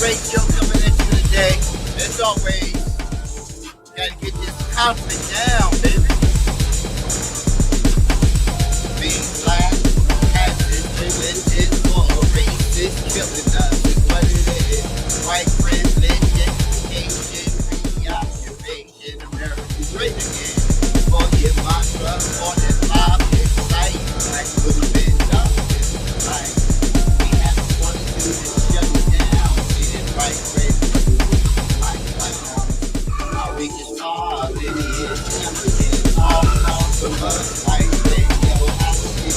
great show coming at you today. As always, gotta get this conflict down, baby. Being black, acid, religion, or racist, killing us is what it is. White privilege, education, preoccupation, America's great again. For your mantra, for the mob, it's like black would have been done. Like, we have to want to do this, shut it down. See it right, red, like clown. How we just are, lineage, everything, all belongs to us, like radio, oxygen,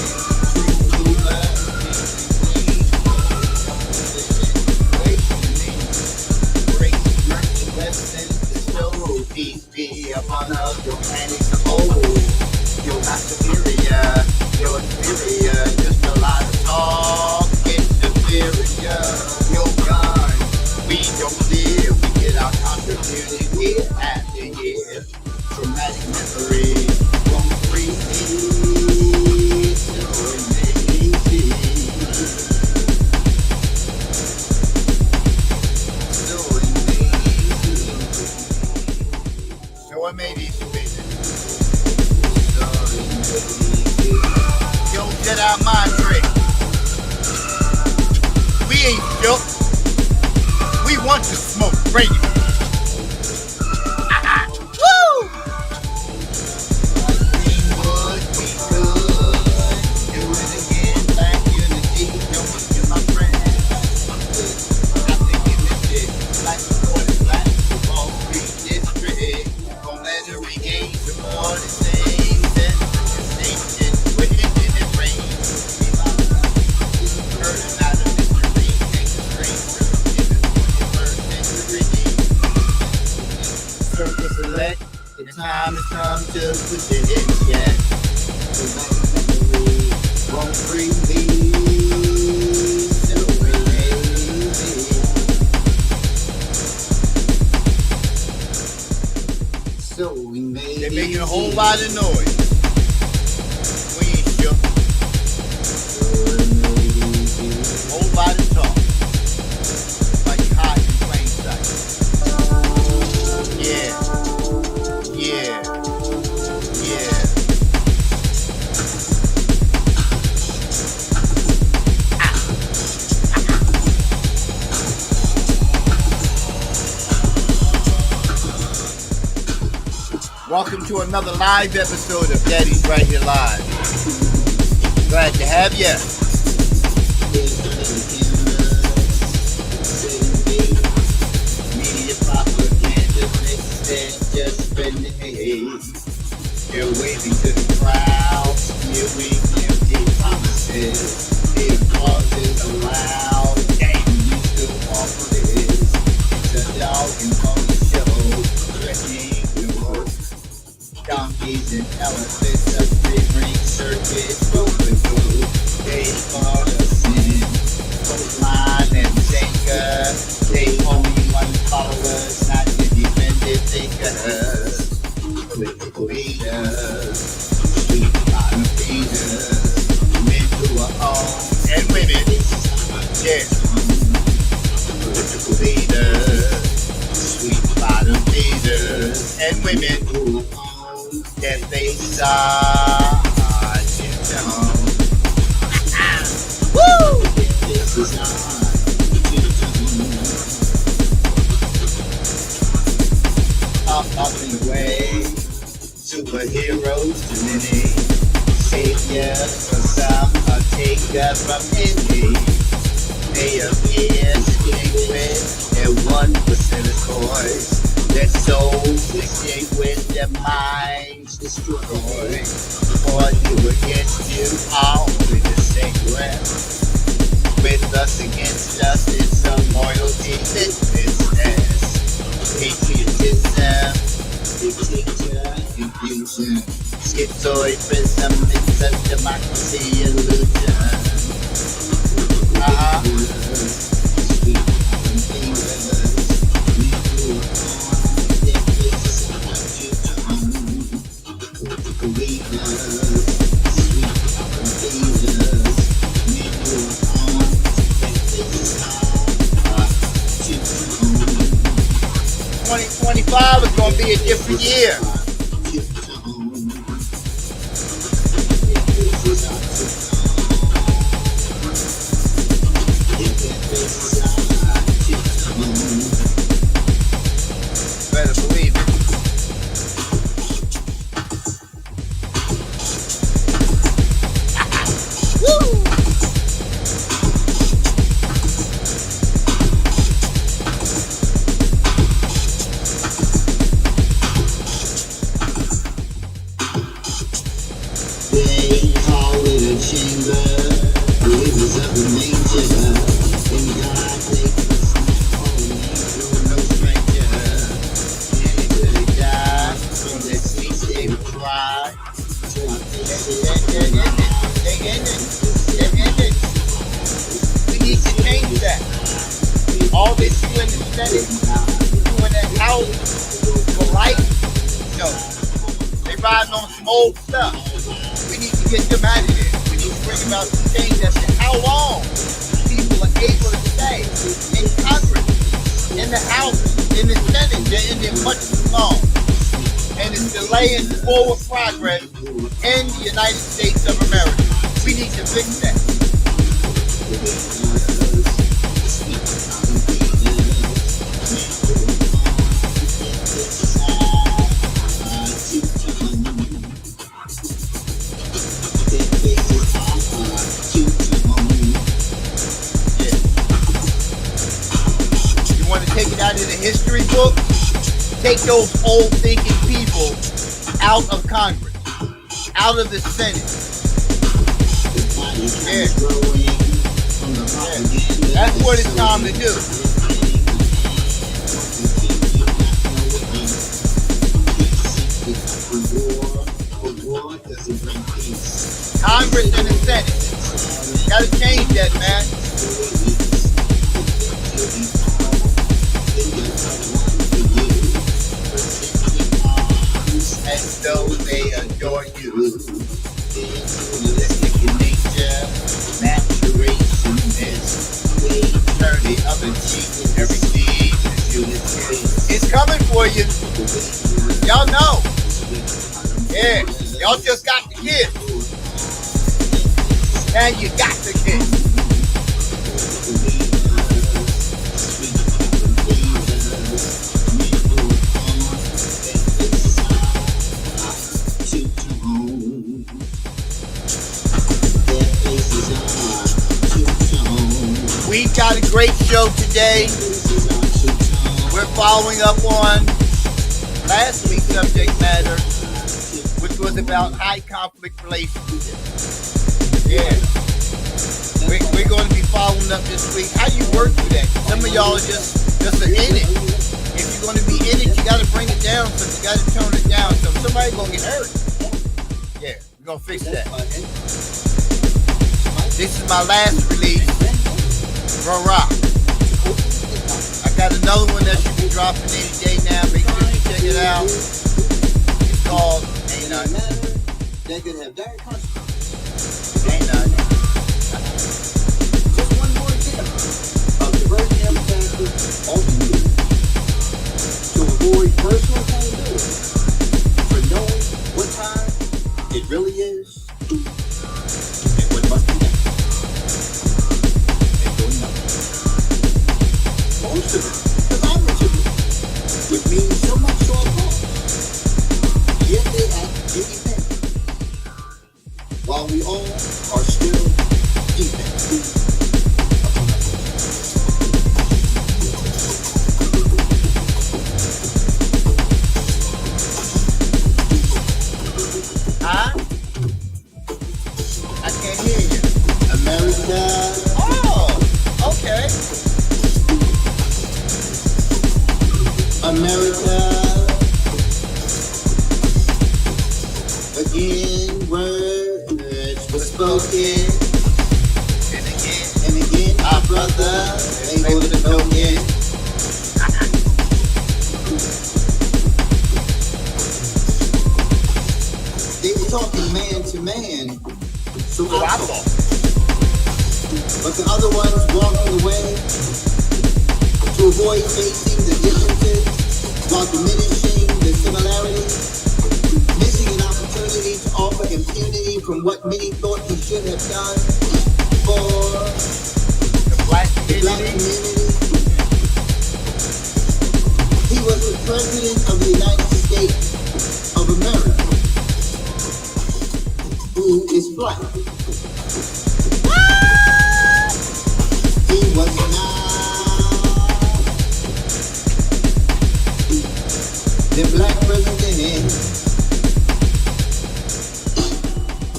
true blue love, peace be upon us, your planet's cold. You're not superior, you're inferior. Just a lot of talk, it's superior. Your gun, we don't live. We get our contribution year after year. Traumatic memory, won't free me. So amazing. So it may be stupid. Yo, Jedi mind trick. We ain't shook. We want to smoke. Bring it. Woo! Greenwood, we could do it again. Black unity. Don't forget my friend. I'm thinking this shit. Black supported black. Wall Street district. Regain some more the same sensation within the brain. We love heard out of mystery, take the train in the 21st century. Circle select, the time has come to push it in yet. The memory won't bring me so we made they're making a whole lot of noise. We ain't sure. Whole lot of talk. Like hot in plain sight. Yeah. Welcome to another live episode of Daddy's Right Here Live. Glad to have you. Media propaganda just spreading the hate. You're waving to the crowd, spewing empty promises. If causes allowed, game you still offer this. It's a dog and pony show, threatening the world. Donkeys and elephants, a three-ring circuit, broken through. They called us in, Coastline and Shanker. They only want followers, not independent thinkers. Political leaders, sweet bottom feeders, men who are owned and women. Yeah. Political leaders, sweet bottom feeders, and women who are owned. That face are woo! This is up in the way. Superheroes to many. Savior for some, a taker from any. They appear secret and 1% of course. Their souls escape with their minds destroyed. For you against you, all with the same breath. With us against us, it's a loyalty business. Patriotism, dictator, confusion. Schizoid prism, it's a democracy illusion. gonna be a different year. Better believe it. Woo! They call it a chamber, believers of the nature. In God they No stranger. And until they die, from their sleep they will cry. They're in it. We need to change that. All this you in the Senate, you in that house for life, no. They riding on some old stuff. We need to get them out of there. We need to bring about some change as to how long people are able to stay in Congress, in the House, in the Senate. They're in there much too long. And it's delaying forward progress in the United States of America. We need to fix that. You want to take it out of the history book? Take those old thinking people out of Congress, out of the Senate. Yeah. That's what it's time to do. Congress and the Senate. Gotta change that, man. And so they adore you. Holistic in nature, maturation is turn the other cheek, everything is unity. It's coming for you. Y'all know. Yeah, y'all just got the kid. Now you got the kid. We've got a great show today. We're following up on last week's subject matter, which was about high conflict relationships. Yeah. We're going to be following up this week. How do you work through that? Some of y'all are just in it. If you're going to be in it, you got to bring it down. So you got to tone it down. So somebody's going to get hurt. Yeah, we're going to fix that. This is my last release. Rock. I got another one that should be dropping any day now. Make sure you check it out. It's called Ain't Nothing. They could have direct consequences. Ain't Nothing. Just one more example of diverting advertisers ultimately to avoid personal accountability for knowing what time it really is and what must be done. And doing nothing. Most of it, the average of it, would mean so much to our cause. Yet they act independent, while we all are still dependent. Huh? I can't hear you. America. Oh, okay. America. Again, words were spoken. And again, our brother able to know it. They were talking man to man, so I thought. But the other ones walking away to avoid facing the differences while diminishing the similarity, missing an opportunity to offer impunity from what many thought he should have done for The black the black community. community. He was the President of the United States of America, who is black. He was not the black president.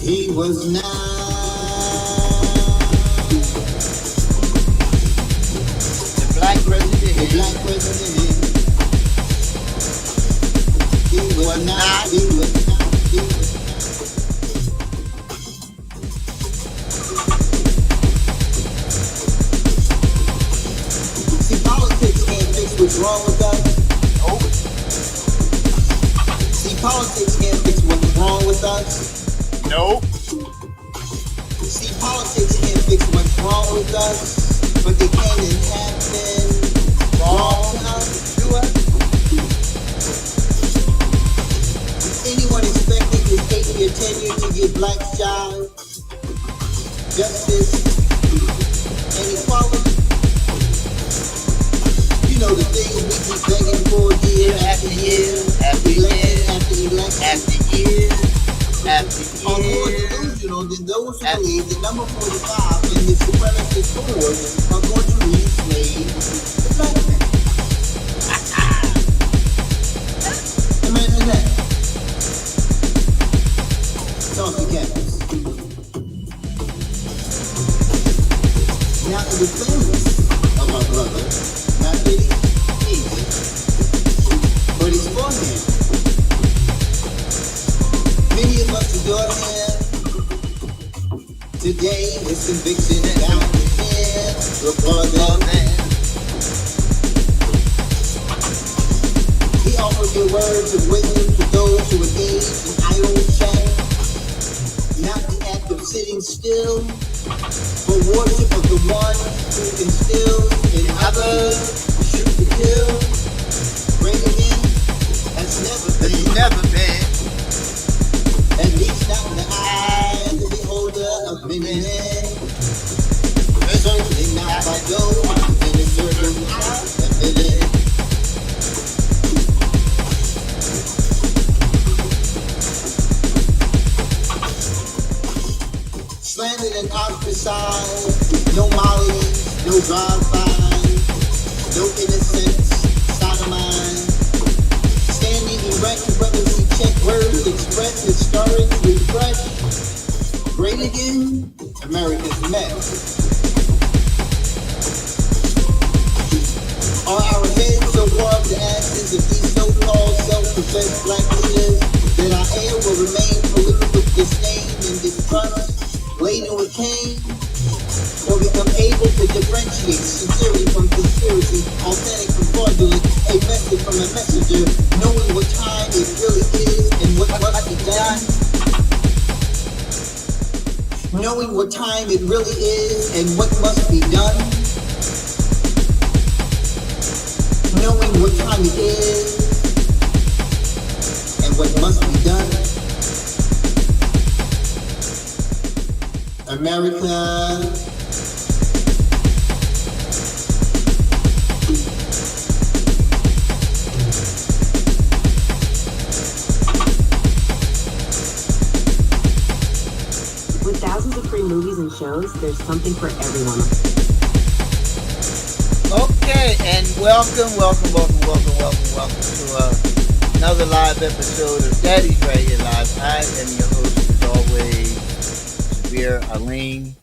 He was not The black president. the black president. He was not. He was not. He was not. See, politics can't fix what's wrong with us. Nope. See, politics can't fix what's wrong with us. Nope. See, politics can't fix what's wrong with us, but they can and have been wrong to us. Is anyone expecting his 8-year tenure to give black jobs, justice, and equality? You know, the things we keep begging for year after year, After election year. after election. After years. After Are more years. delusional than those who believe that number 45 and his supremacist hordes are going to re-enslave the black man. Imagine that. Talk to campus. Now, the defense of our brother, not that he's easy, but he's for him. Many of us adore him. Today, his conviction down to him. Before then, he offered you words of wisdom to those who engage in idle chat. Not the act of sitting still, but worship of the one who instills in others shoot to kill. Great again, has never been. Never been. At least not in the eyes of the beholder of many men. Certainly not by those in the circles that fit in. Slandered and ostracized, no mollies, no drive-bys, no innocence, sodomized. Standing erect, brothers he check words, express historic refresh. Great again, America's mess. Are our heads so far up the ashes of these so-called self-professed black leaders that our air will remain polluted with disdain and distrust, laden with Cain? Or become able to differentiate sincerity from conspiracy, authentic from fraudulent, a message from a messenger, knowing what time it really is and what must be done? Knowing what time it really is and what must be done? Knowing what time it is and what must be done? America, With thousands of free movies and shows, there's something for everyone. Okay, and welcome to another live episode of Daddy's Right Here Live. I am your host, as always, Sabir Alim.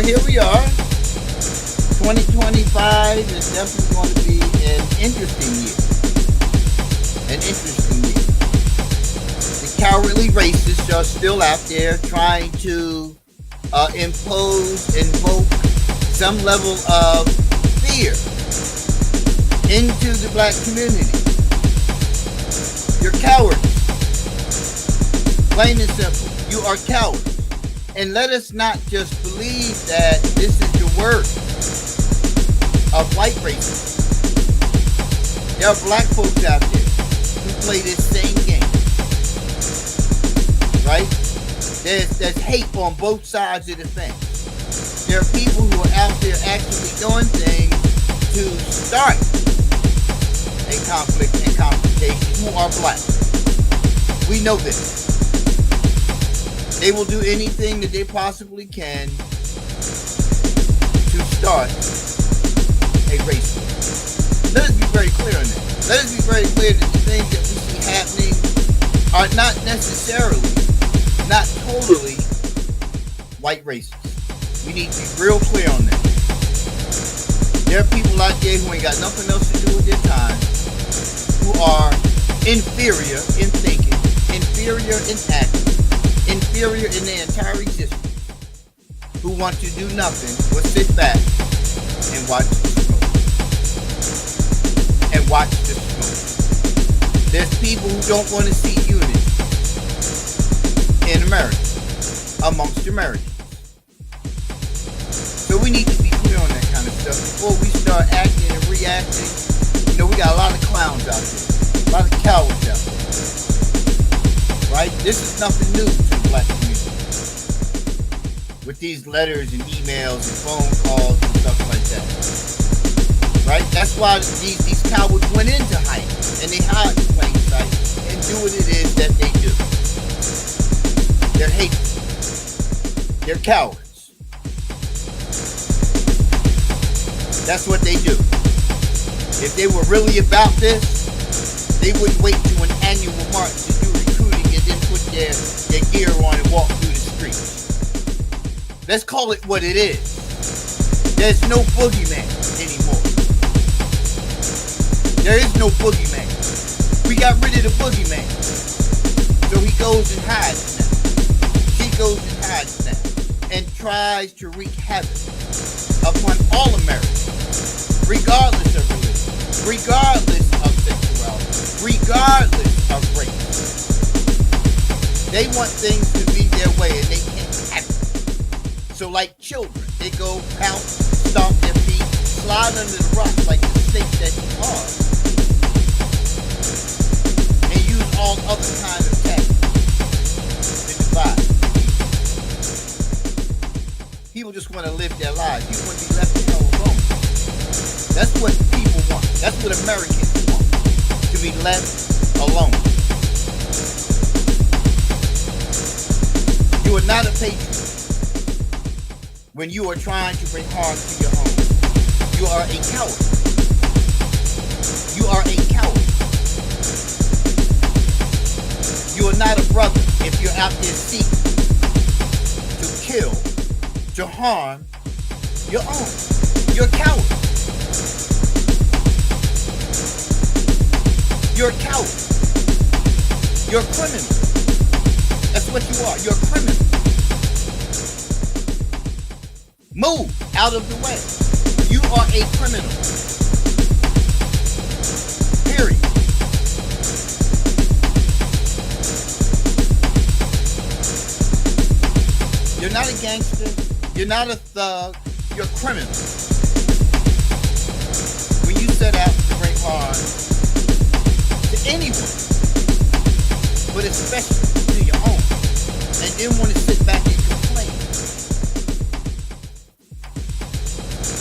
Here we are. 2025 is definitely going to be an interesting year. The cowardly racists are still out there trying to invoke some level of fear into the black community. You're cowards. Plain and simple. You are cowards. And let us not just believe that this is the work of white racists. There are black folks out there who play this same game, right? There's hate on both sides of the fence. There are people who are out there actually doing things to start a conflict and confrontation who are black. We know this. They will do anything that they possibly can to start a race war. Let us be very clear on that. Let us be very clear that the things that we see happening are not necessarily, not totally white racist. We need to be real clear on that. There are people out there who ain't got nothing else to do with their time, who are inferior in thinking, inferior in acting, inferior in their entire existence, who want to do nothing but sit back and watch the smoke. And watch the smoke. There's people who don't want to see unity in America, amongst Americans. So we need to be clear on that kind of stuff before we start acting and reacting. You know, we got a lot of clowns out there, a lot of cowards out there. Right? This is nothing new to the black community. With these letters and emails and phone calls and stuff like that. Right? That's why these cowards went into hiding and they hide in plain sight and do what it is that they do. They're hateful. They're cowards. That's what they do. If they were really about this, they wouldn't wait to an annual march to do recruiting and then put their gear on and walk through the streets. Let's call it what it is. There's no boogeyman anymore. There is no boogeyman. We got rid of the boogeyman. So he goes and hides now. She goes and hides now. And tries to wreak havoc upon all Americans, regardless of religion, regardless of sexuality, regardless of race. They want things to be their way and they can't have it. So like children, they go pounce, stomp their feet, slide under the rock like the snake that you are, and use all other kinds of tactics to divide. People just want to live their lives. People want to be left the hell alone. That's what people want. That's what Americans want. To be left alone. You are not a patriot when you are trying to bring harm to your home. You are a coward. You are a coward. You are not a brother if you're out there seeking to kill, to harm your own. You're a coward. You're a coward. You're a criminal. That's what you are. You're a criminal. Move out of the way. You are a criminal. Period. You're not a gangster. You're not a thug. You're a criminal. When you set out to bring harm to anyone, but especially to your own, and then want to sit back and complain.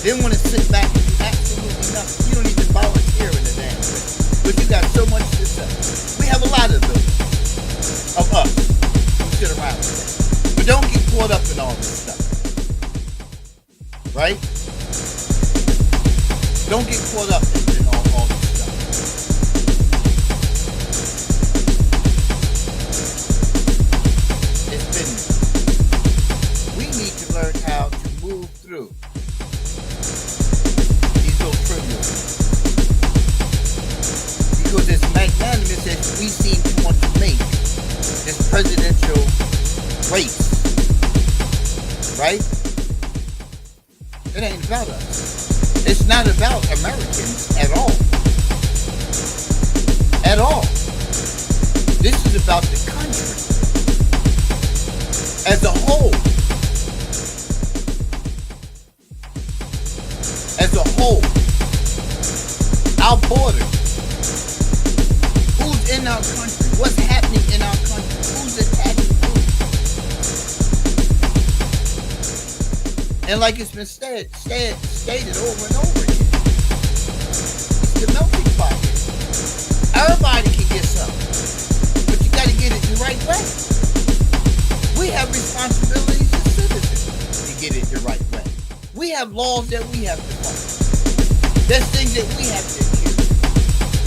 Then want to sit back and do absolutely nothing. You don't even volunteer in the damn thing. But you got so much to say. We have a lot of those. Of us. Who sit around with that. But don't get caught up in all this stuff. Right? Don't get caught up in all this stuff. It's business. We need to learn how to move through these little trivial things. Because as magnanimous as we seem to want to make this presidential race, right? It ain't about us. It's not about Americans at all. At all. This is about the country as a whole. As a whole. Our borders what's in our country, what's happening in our country, who's attacking who. And like it's been stated over and over again, it's the melting pot. Everybody can get something, but you got to get it the right way. We have responsibilities as citizens to get it the right way. We have laws that we have to follow. There's things that we have to adhere to.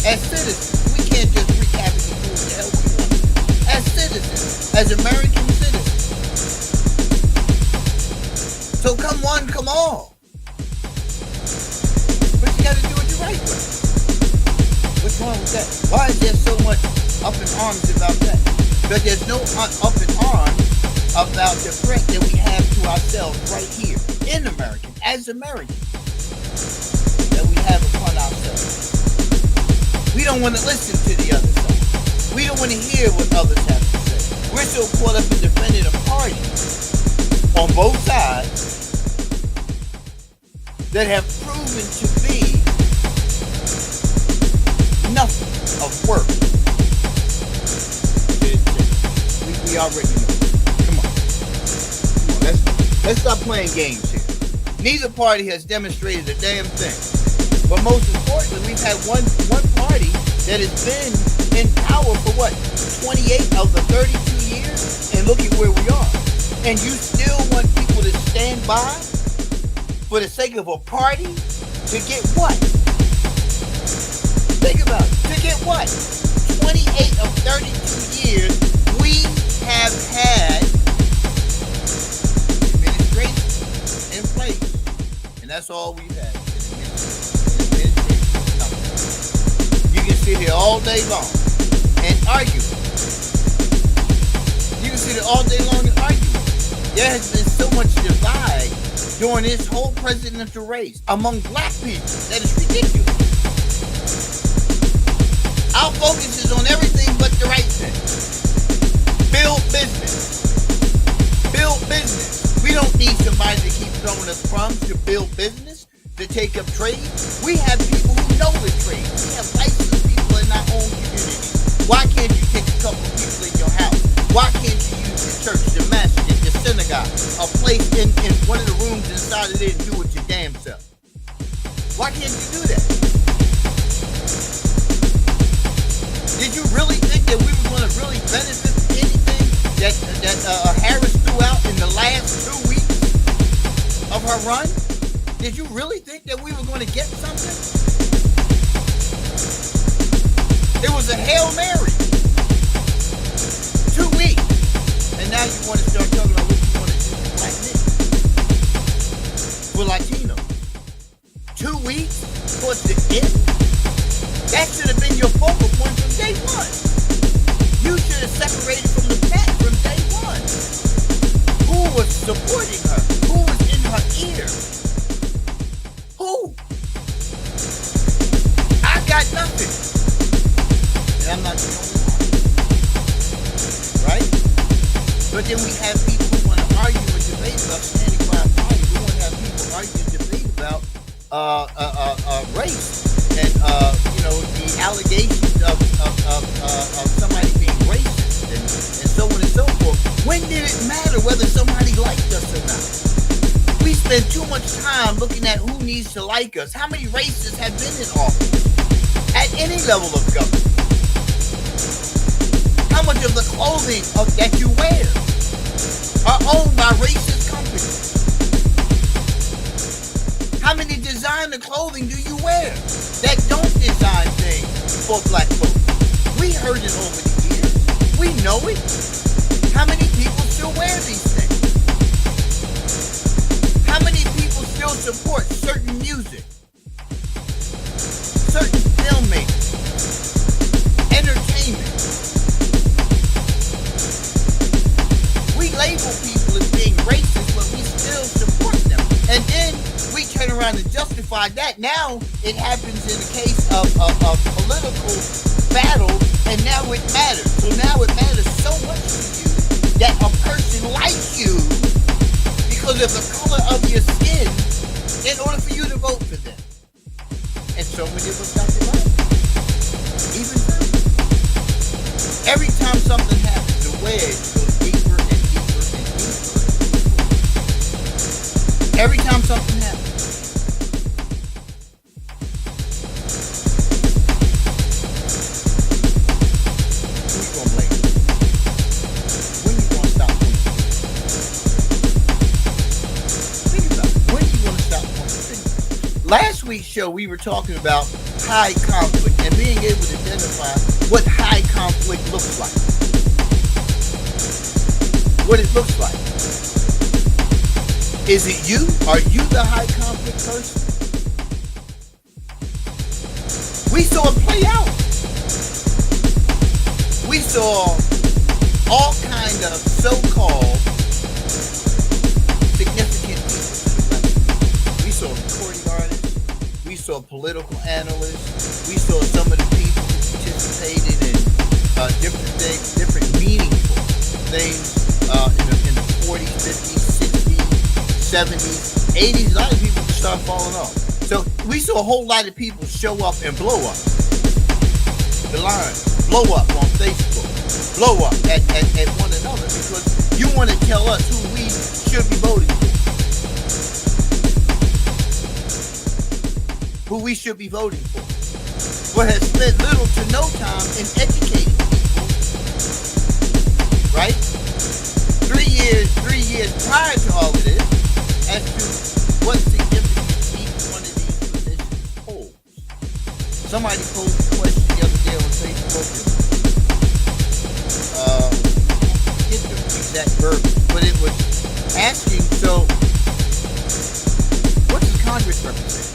As citizens, we can't just wreak havoc and do what the hell we want. As citizens, as American citizens. So come one, come all. But you got to do it the right way. What's wrong with that? Why is there so much up in arms about that? Because there's no up in arms about the threat that we have to ourselves right here in America, as Americans, that we have upon ourselves. We don't want to listen to the other side. We don't want to hear what others have to say. We're so caught up in defending a party on both sides that have proven to be nothing of worth. We already know. Come on. Let's stop playing games here. Neither party has demonstrated a damn thing. But most importantly, we've had one party that has been in power for what, 28 of the 32 years? And look at where we are. And you still want people to stand by for the sake of a party to get what? Think about it. To get what? 28 of 32 years, we have had administration in place. And that's all we've had. You can sit here all day long and argue. You can sit here all day long and argue. There has been so much divide during this whole presidential race among black people that is ridiculous. Our focus is on everything but the right thing. Build business. Build business. We don't need somebody to keep throwing us crumbs to build business, to take up trade. We have people who know the trade. We have licensed people in our own community. Why can't you take a couple of people in your house? Why can't you use the church, the masjid, the synagogue, a place in one of the rooms inside of there and do it your damn self? Why can't you do that? Did you really think that we were going to really benefit from anything that Harris threw out in the last 2 weeks of her run? Did you really think that we were going to get something? It was a Hail Mary. 2 weeks. And now you want to start talking about what you want to do for black men. For Latino. 2 weeks towards the end? That should have been your focal point from day one. You should have separated from the pack from day one. Who was supporting her? Who was in her ear? Who? I got nothing. And I'm not the only one. Right? But then we have people who want to argue and debate about standing by a party. We want to have people argue and debate about race and the allegations of somebody being racist and so on and so forth. When did it matter whether somebody liked us or not? We spend too much time looking at who needs to like us. How many racists have been in office at any level of government? How much of the clothing that you wear are owned by racist companies? How many designer clothing do you wear that don't design things for black folks? We heard it over the years. We know it. How many people still wear these things? How many people still support certain music? Certain filmmakers? Entertainment? We label people as being racist, but we still support them. And then we turn around and justify that. Now it happens in the case of political battle, and now it matters. So now it matters so much to you that a person likes you because of the color of your skin in order for you to vote for them. And so many of us got it right. Even so. Every time something happens, the wedge goes deeper and deeper and deeper. Every time something happens. Who's going to blame you? When you going to stop pointing fingers? Think about it. When you going to stop pointing fingers? Last week's show, we were talking about high conflict and being able to identify what high conflict looks like. What it looks like. Is it you? Are you the high conflict person? We saw it play out. We saw all kind of so-called significant people. We saw recording artists. We saw political analysts. We saw some of the people who participated in different things, different meaningful things in the 40s, 50s, 60s, 70s, 80s. A lot of people just start falling off. So we saw a whole lot of people show up and blow up. The line, blow up on Facebook, blow up at one another because you want to tell us who we should be voting for. Who we should be voting for. What has spent little to no time in educating people, right? 3 years prior to all of this, as to what significance each one of these positions holds. Somebody posed a question the other day on Facebook, and get the exact verbiage, but it was asking, so what does Congress represent?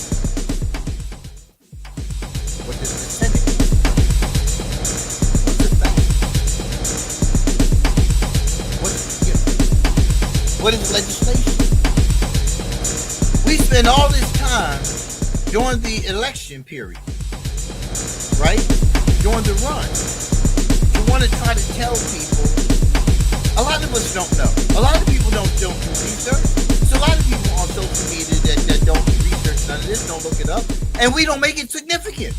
What does the Senate represent? What's the fact? What is legislation? We spend all this time during the election period, right? During the run. You want to try to tell people, a lot of us don't know. A lot of people don't do research. There's a lot of people on social media that don't research none of this, don't look it up, and we don't make it significant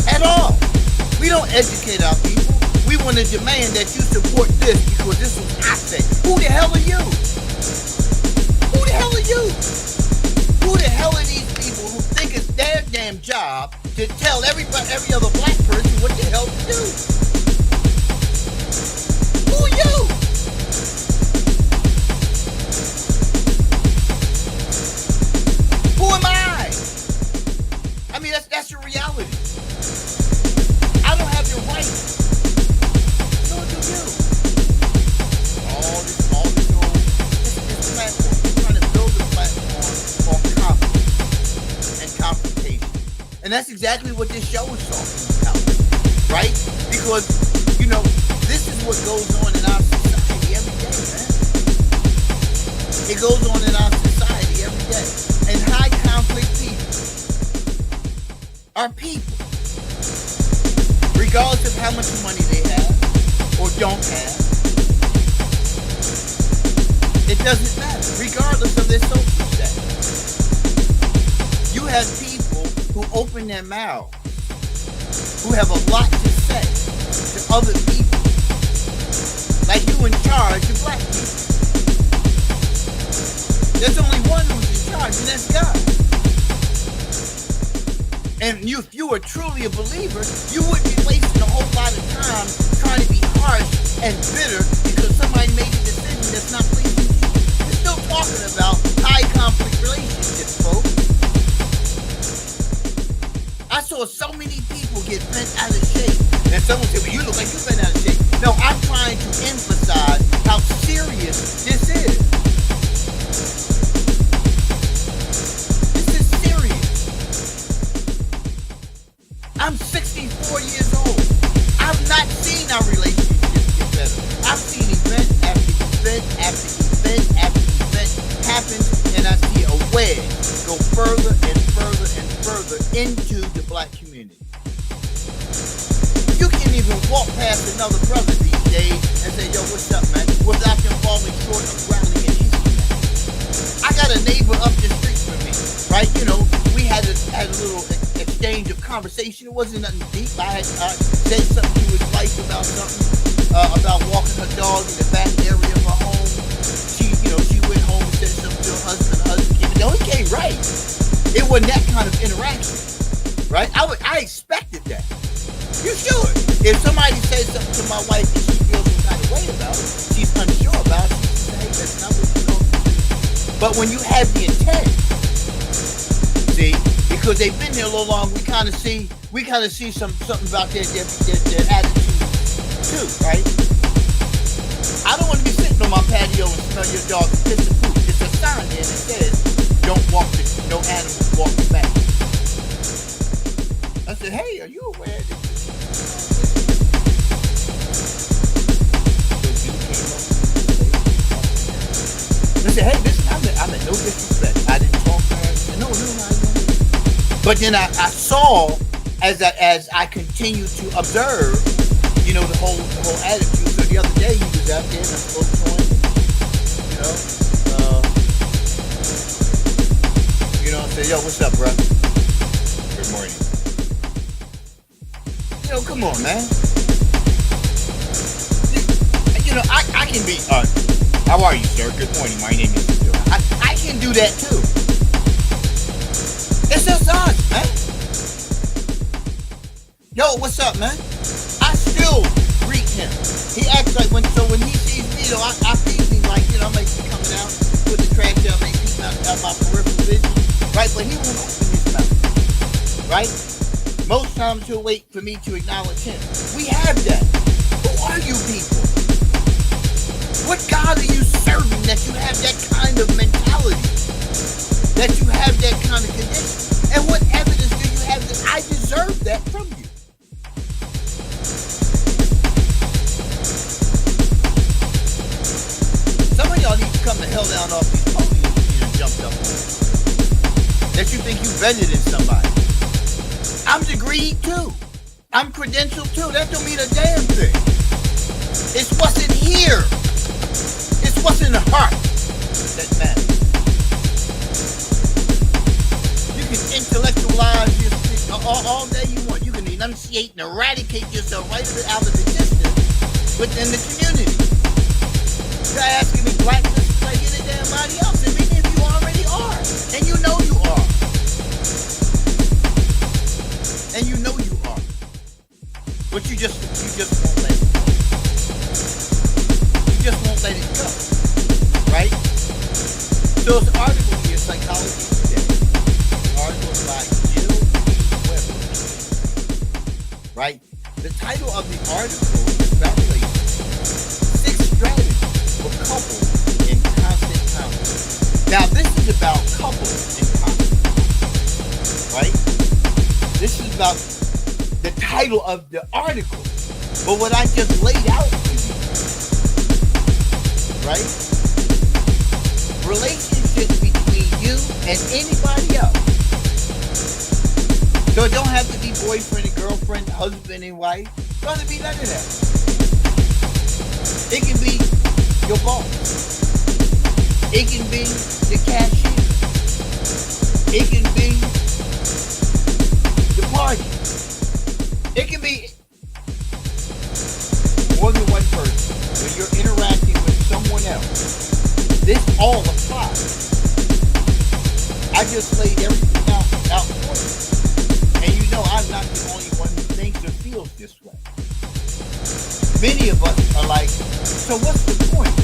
at all. We don't educate our people. We want to demand that you support this because this is what I say. Who the hell are you? Who the hell are you? Who the hell are these people who think it's their damn job to tell every other black person what the hell to do? Who are you? Who am I? I mean, that's your reality. I don't have your right. Nor do you. All this platform. We're trying to build a platform on conflict and confrontation. And that's exactly what this show is talking about. Right? Because, this is what goes on in our society every day, man. It goes on in our society every day. And high conflict people are people. Regardless of how much money they have or don't have. It doesn't matter. Regardless of their social status. You have people who open their mouths, who have a lot to say to other people. Like you in charge of black people. There's only one who's in charge, and that's God. And if you were truly a believer, you wouldn't be wasting a whole lot of time trying to be harsh and bitter because somebody made a decision that's not pleasing to you. We're still talking about high conflict relationships, folks. I saw so many people get bent out of shape. And someone said, well, you look like you've been out of shape. No, I'm trying to emphasize how serious this is. I'm 64 years old. I've not seen our relationship get better. I've seen event after event after event after event happen, and I see a wedge go further and further and further into the black community. You can't even walk past another brother these days and say, yo, what's up, man? Without them falling short of rallying and history. I got a neighbor up the street from me, right? We had had a little exchange of conversation. It wasn't nothing deep. I said something to his wife about something, about walking her dog in the back area of her home. She went home and said something to her husband. The husband came. No, he came right. It wasn't that kind of interaction, right? I expected that. You should. If somebody says something to my wife and she feels some kind of way about it, she's unsure about it, she says, hey, that's not what you know. But when you have the intent, see, because they've been there a little long, we kind of see something about their attitude too, right? I don't want to be sitting on my patio and smell your dog piss and poop. It's a sign there that says, no animals walk the back. I said, hey, are you aware that I said, hey, listen, I meant no disrespect. I didn't talk to her. I said, no. But then I saw as I continued to observe, the whole attitude. So the other day he was out there and I spoke to him. I said, yo, what's up, bro? Good morning. Come on, man. I can be. How are you, sir? Good morning. My name is Joe. I can do that too. It's just us, man. Yo, what's up, man? I still greet him. He acts like when he sees me, I feed him like, I might be coming out, put the trash down, make peek out my peripheral vision, right? But he won't open his mouth, right? Most times he'll wait for me to acknowledge him. We have that. Who are you people? What God are you serving that you have that kind of mentality? That you have that kind of condition? And what evidence do you have that I deserve that from you? Some of y'all need to come the hell down off these podiums and jumped up on. That you think you better than somebody. I'm degreed too. I'm credentialed too. That don't mean a damn thing. It's what's in here. It's what's in the heart that matters. You can intellectualize your all day you want. You can enunciate and eradicate yourself right out of existence within the community. You're asking me blackness like any damn body else. And even if you already are, and you know you are. And you know you are. But you just won't let it go. You just won't let it go. Right? So it's an article here, Psychology Today. The article is by Jill P. Weber. Right? The title of the article is about relationships. 6 strategies for couples in constant conflict. Now this is about couples in conflict. Right? This is about the title of the article. But what I just laid out for you, right? Relationships between you and anybody else. So it don't have to be boyfriend and girlfriend, husband and wife. It doesn't be none of that. It can be your boss. It can be the cashier. It can be the party. It can be more than one person. When you're interacting with someone else, this all applies. I just laid everything out for you. And you know I'm not the only one who thinks or feels this way. Many of us are like, so what's the point?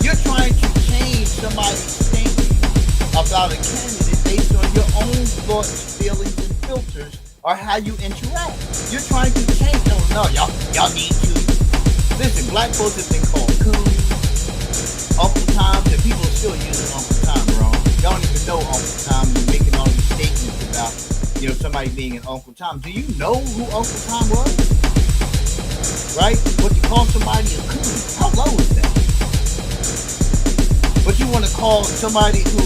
You're trying to change somebody's thinking about a candidate based on your own thoughts, feelings, and filters, or how you interact. You're trying to change. No, y'all need to. Listen, black folks have been called coons, Uncle Tom, and people are still using Uncle Tom wrong. Y'all don't even know Uncle Tom and making all these statements about, somebody being an Uncle Tom. Do you know who Uncle Tom was? Right? What you call somebody a coon? How low is that? But you want to call somebody who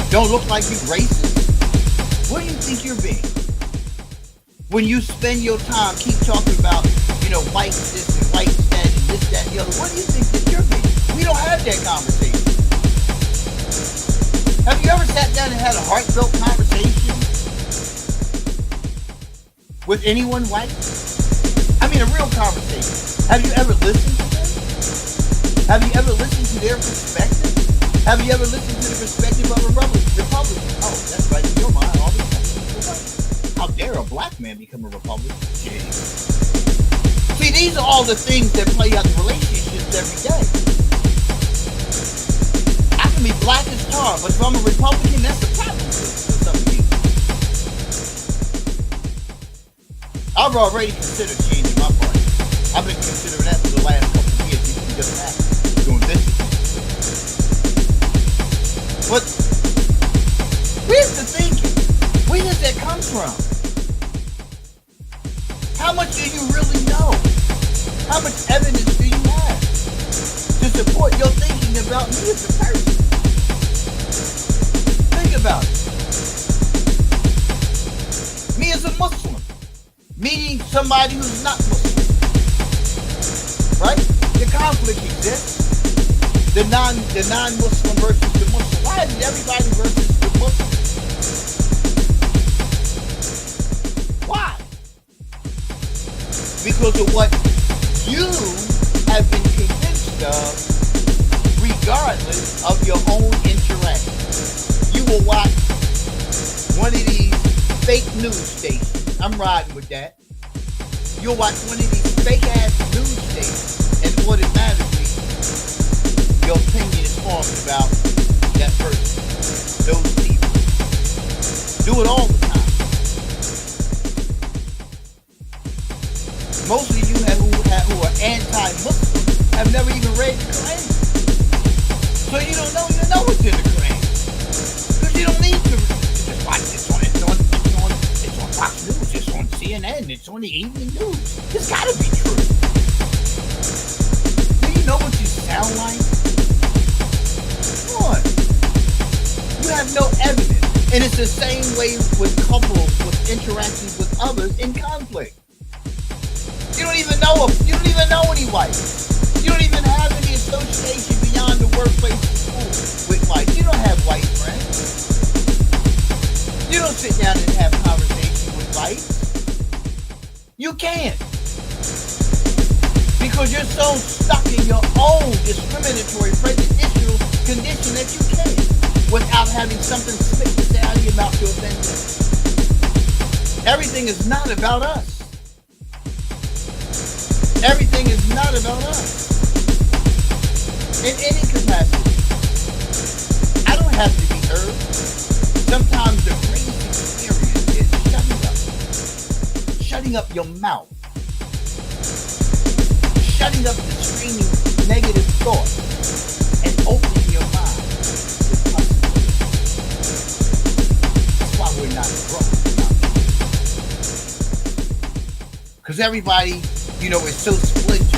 don't look like you racist? What do you think you're being? When you spend your time keep talking about, white this and white that and this, that, and the other, what do you think that you're being? We don't have that conversation. Have you ever sat down and had a heartfelt conversation with anyone white? I mean, a real conversation. Have you ever listened to them? Have you ever listened to their perspective? Have you ever listened to the perspective of a Republican? Oh, that's right. In your mind, all these Republicans are white. How dare a black man become a Republican? Jeez. See, these are all the things that play out in relationships every day. I can be black as tar, but if I'm a Republican, that's a problem for some of you. I've already considered changing my party. I've been considering that for the last couple of years. You can just act doing this. But where's the thinking? Where does that come from? How much do you really know? How much evidence do you have to support your thinking about me as a person? Think about it. Me as a Muslim, meeting somebody who's not Muslim, right? The conflict exists. The non-Muslim versus the Muslim. Why is it everybody versus the Muslim? Why? Because of what you have been convinced of, regardless of your own interaction. You will watch one of these fake news stations. I'm riding with that. You'll watch one of these fake ass news stations, and automatically your opinion is formed about that person, those people. Do it all the time. Most of you who are anti-Muslim have never even read the Quran. So you don't even know what's in the Quran. Because you don't need to just watch it. It's on Fox News, it's on CNN, it's on the evening news. It's gotta be true. Do you know what you sound like? Come on. You have no evidence. And it's the same way with couples, with interactions with others in conflict. You don't even know any whites. You don't even have any association beyond the workplace and school with whites. You don't have white friends. You don't sit down and have conversation with whites. You can't. Because you're so stuck in your own discriminatory, prejudicial condition that you can't, without having something slick to say out of your mouth to offend them. Everything is not about us. Everything is not about us. In any capacity. I don't have to be heard. Sometimes the greatest experience is shutting up your mouth. Shutting up the streaming negative thoughts and opening your mind to possibilities. That's why we're not growing. Because everybody, is so splintered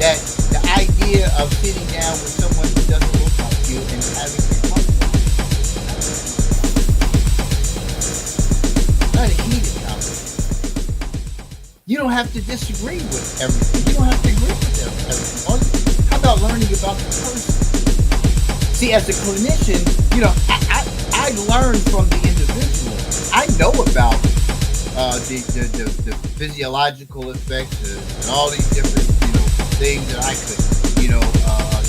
that the idea of sitting down with someone who doesn't look like you and having a conversation, not a heated conversation. You don't have to disagree with everything. You don't have to agree with everything. How about learning about the person? See, as a clinician, I learn from the individual. I know about the physiological effects and all these different things that I could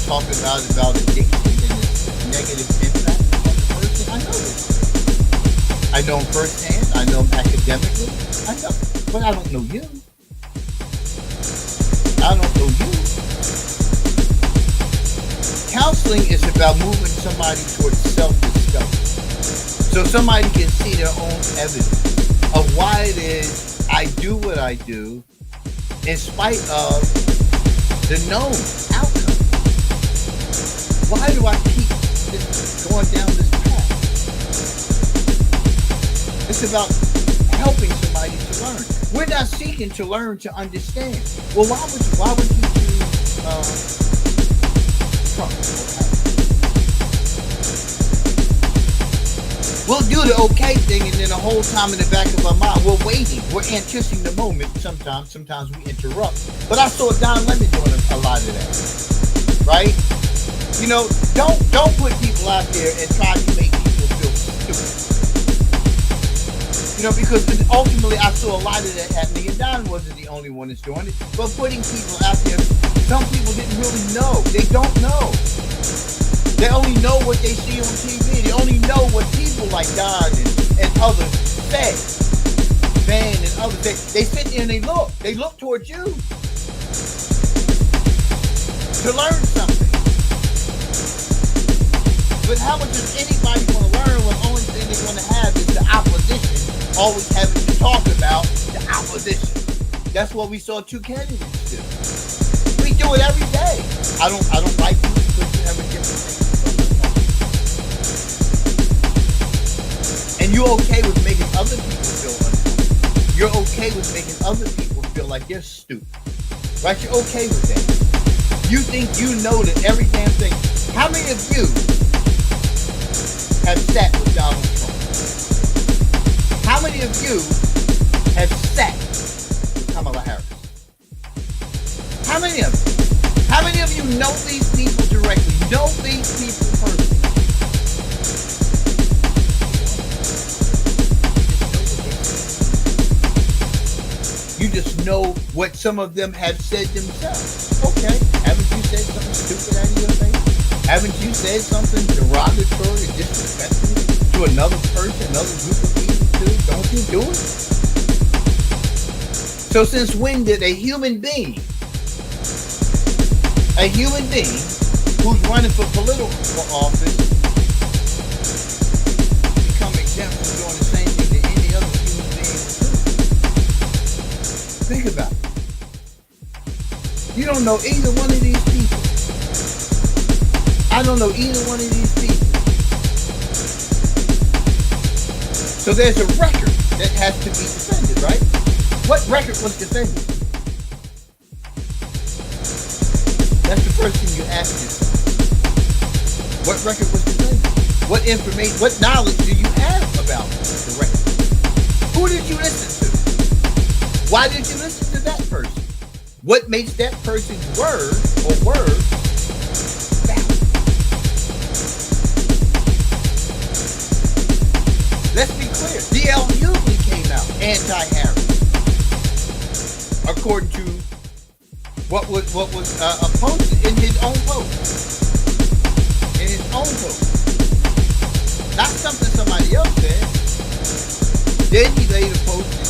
talk about addiction and its negative impact on the person. I know this. I know them firsthand. I know them academically. I know, but I don't know you. I don't know you. Counseling is about moving somebody towards self-discovery, so somebody can see their own evidence of why it is I do what I do in spite of the known outcome. Why do I keep going down this path? It's about helping somebody to learn. We're not seeking to learn to understand. Well, why would you choose Trump? We'll do the okay thing, and then the whole time in the back of our mind, we're waiting. We're anticipating the moment. Sometimes we interrupt. But I saw Don Lemon doing a lot of that, right? You know, don't put people out there and try to make people feel stupid. You know, because ultimately I saw a lot of that happening, and Don wasn't the only one that's doing it. But putting people out there, some people didn't really know. They don't know. They only know what they see on TV. They only know what people like Don and others say. Van and others, they sit there and they look towards you to learn something. But how much does anybody want to learn when the only thing they're going to have is the opposition, always having to talk about the opposition? That's what we saw two candidates do. We do it every day. I don't like you because you have a different thing. And you're okay with making other people feel uncomfortable. You're okay with making other people feel like they're stupid. Right? You're okay with that. You think you know that every damn thing. How many of you have sat with Donald Trump? How many of you have sat with Kamala Harris? How many of you? How many of you know these people directly? Know these people personally? You just know what some of them have said themselves. Okay, haven't you said something stupid out of your face? Haven't you said something derogatory or disrespectful to another person, another group of people too? Don't you do it? So since when did a human being who's running for political office become exempt from doing the same thing that any other human being would do? Think about it. You don't know either one of these people. I don't know either one of these people. So there's a record that has to be defended, right? What record was defended? That's the first thing you ask yourself. What record was defended? What information, what knowledge do you have about the record? Who did you listen to? Why did you listen to that person? What makes that person's word or words valid? Let's be clear. D.L. Hughley came out anti-Harris, according to what was posted in his own post. In his own post, not something somebody else said. Then he later posted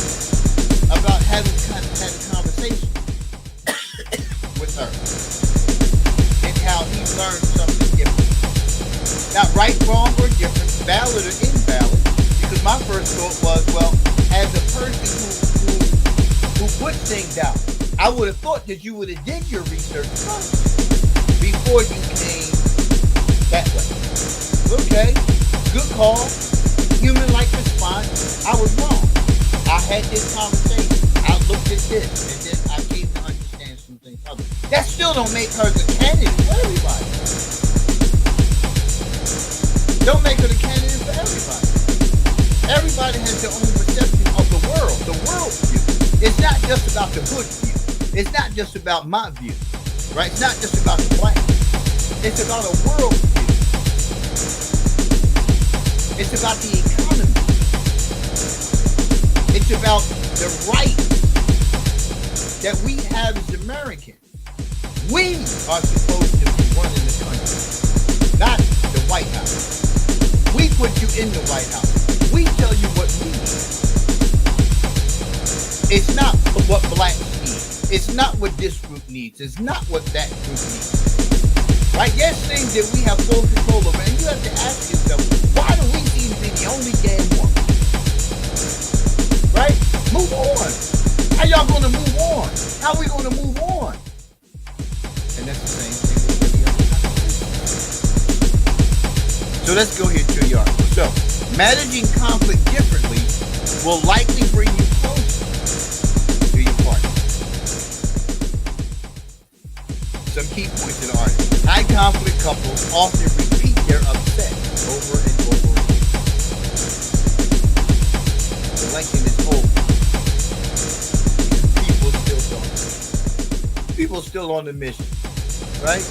about having had a conversation with her and how he learned something different. Not right, wrong, or different, valid or invalid. Because my first thought was, well, as a person who puts things out, I would have thought that you would have did your research first before you came that way. Okay, good call. Human-like response. I was wrong. I had this conversation. I looked at this, and then I came to understand some things. That still don't make her the candidate for everybody. Don't make her the candidate for everybody. Everybody has their own perception of the world view. It's not just about the hood view. It's not just about my view, right? It's not just about the black. It's about a world view. It's about the economy. It's about the rights that we have as Americans. We are supposed to be running the country, not the White House. We put you in the White House. We tell you what we need. It's not what blacks need. It's not what this group needs. It's not what that group needs. Right? There's things that we have full control over, and you have to ask yourself, why do we seem to be the only damn one? Right? Move on. How y'all gonna move on? How are we gonna move on? And that's the same thing with the other countries. So let's go here to your article. So, managing conflict differently will likely bring you closer to your partner. Some key points in the article. High conflict couples often repeat their upset over and over again. The election is over. People still on the mission, right?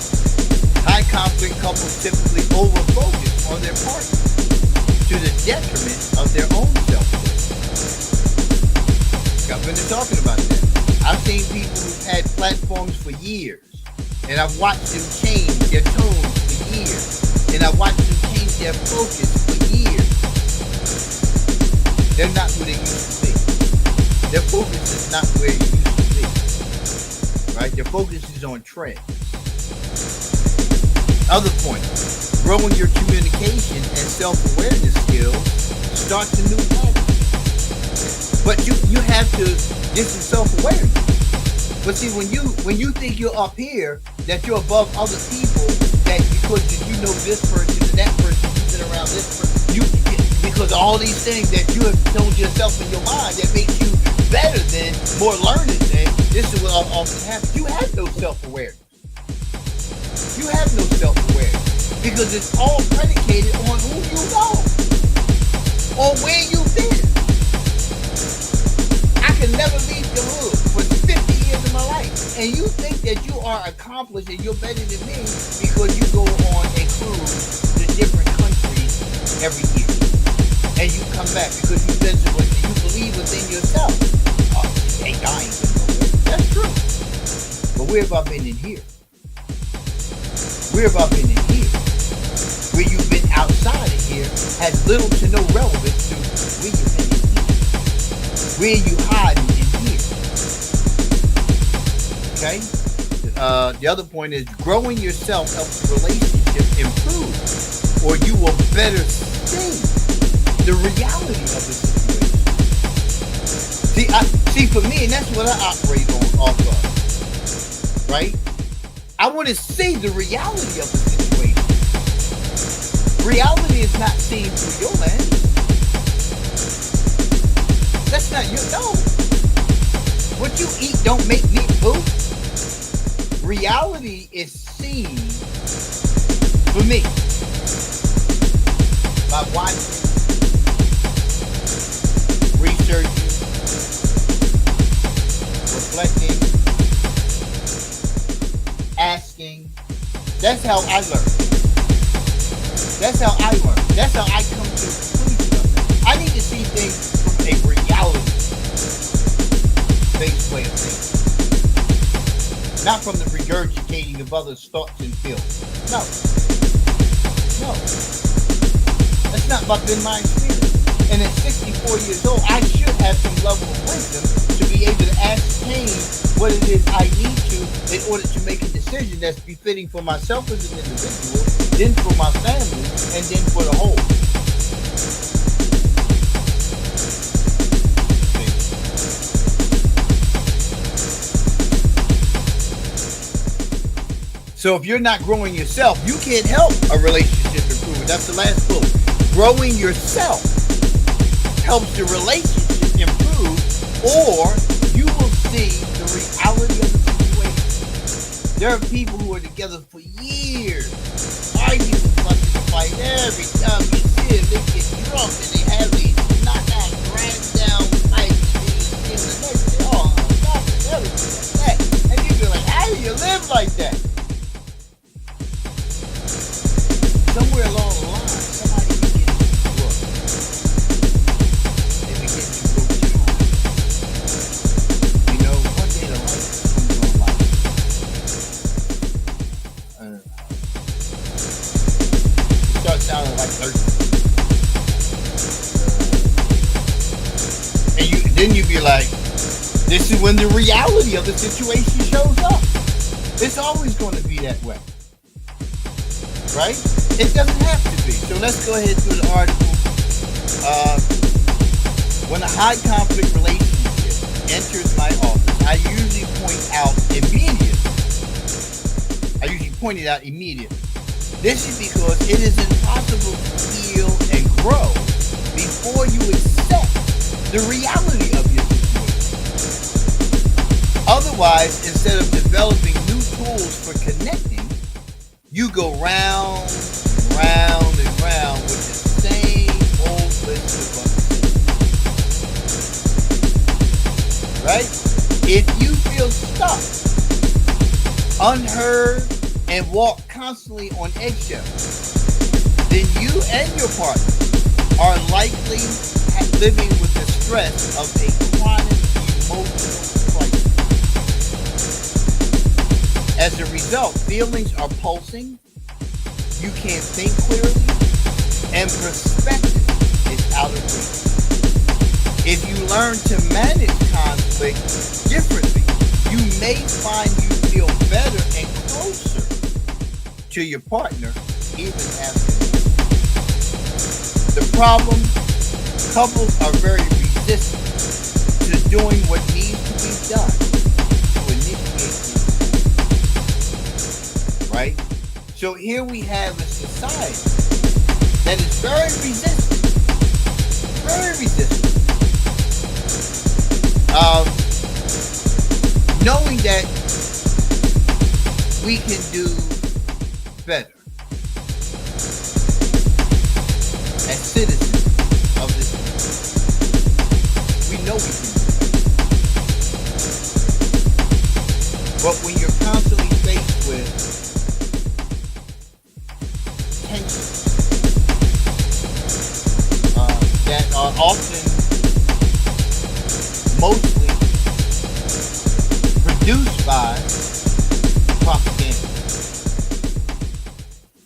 High conflict couples typically over-focus on their partner to the detriment of their own self-worth. I've been talking about that. I've seen people who've had platforms for years, and I've watched them change their tones for years, and I've watched them change their focus for years. They're not where they used to be. Their focus is not where it used to be. Right? Their focus is on trends. Other point, growing your communication and self-awareness skills starts a new pattern. But you have to get some self-awareness. But see, when you think you're up here, that you're above other people, that because you know this person and that person, you've been around this person, because of all these things that you have told yourself in your mind that makes you better than, more learned than, this is what often happens. You have no self-awareness. You have no self-awareness because it's all predicated on who you know or where you've been. I can never leave the hood for 50 years of my life, and you think that you are accomplished and you're better than me because you go on a cruise to different countries every year, and you come back because you believe within yourself. Oh, ain't dying to nowhere. That's true, but where have I been in here? Where have I been in here? Where you've been outside of here has little to no relevance to where you've been in here. Where you hiding in here. Okay? The other point is growing yourself helps the relationship improve, or you will better see the reality of the situation. See, for me, and that's what I operate off of. Right? I want to see the reality of the situation. Reality is not seen through your lens. That's not your, no. What you eat don't make me poop. Reality is seen for me by watching, researching, reflecting, asking. That's how I learn. That's how I learn. That's how I come to a conclusion of things. I need to see things from a reality-based way of thinking. Not from the regurgitating of others' thoughts and feelings. No. That's not been my experience. And at 64 years old, I should have some level of wisdom to be able to ascertain what it is I need to in order to make a decision that's befitting for myself as an individual, then for my family, and then for the whole. So if you're not growing yourself, you can't help a relationship improvement. That's the last bullet. Growing yourself helps the relationship improve, or you will see the reality of the situation. There are people who are together for years, arguing, fussing, and fighting every time you see them. They get drunk and they have these knockout, drag down fights, and the next day, oh, stop it, everything like that. And you be like, how do you live like that? Somewhere along the line, somebody begins to grow. They begin to grow too. You know, one day the light comes on life. It starts sounding like 13. And then you be like, this is when the reality of the situation shows up. It's always going to be that way. Right? It doesn't have to be. So let's go ahead through the article. When a high conflict relationship enters my office, I usually point it out immediately. This is because it is impossible to heal and grow before you accept the reality of your situation. Otherwise, instead of developing new tools for connecting, you go round and round with the same old list of buttons. Right? If you feel stuck, unheard, and walk constantly on eggshells, then you and your partner are likely living with the stress of a chronic emotional crisis. As a result, feelings are pulsing, you can't think clearly, and perspective is out of reach. If you learn to manage conflict differently, you may find you feel better and closer to your partner even after. The problem, couples are very resistant to doing what needs to be done to initiate this. Right? So here we have a society that is very resistant. Very resistant. Knowing that we can do better as citizens of this country. We know we can do better. But when you're constantly faced with tension that are often mostly produced by propaganda,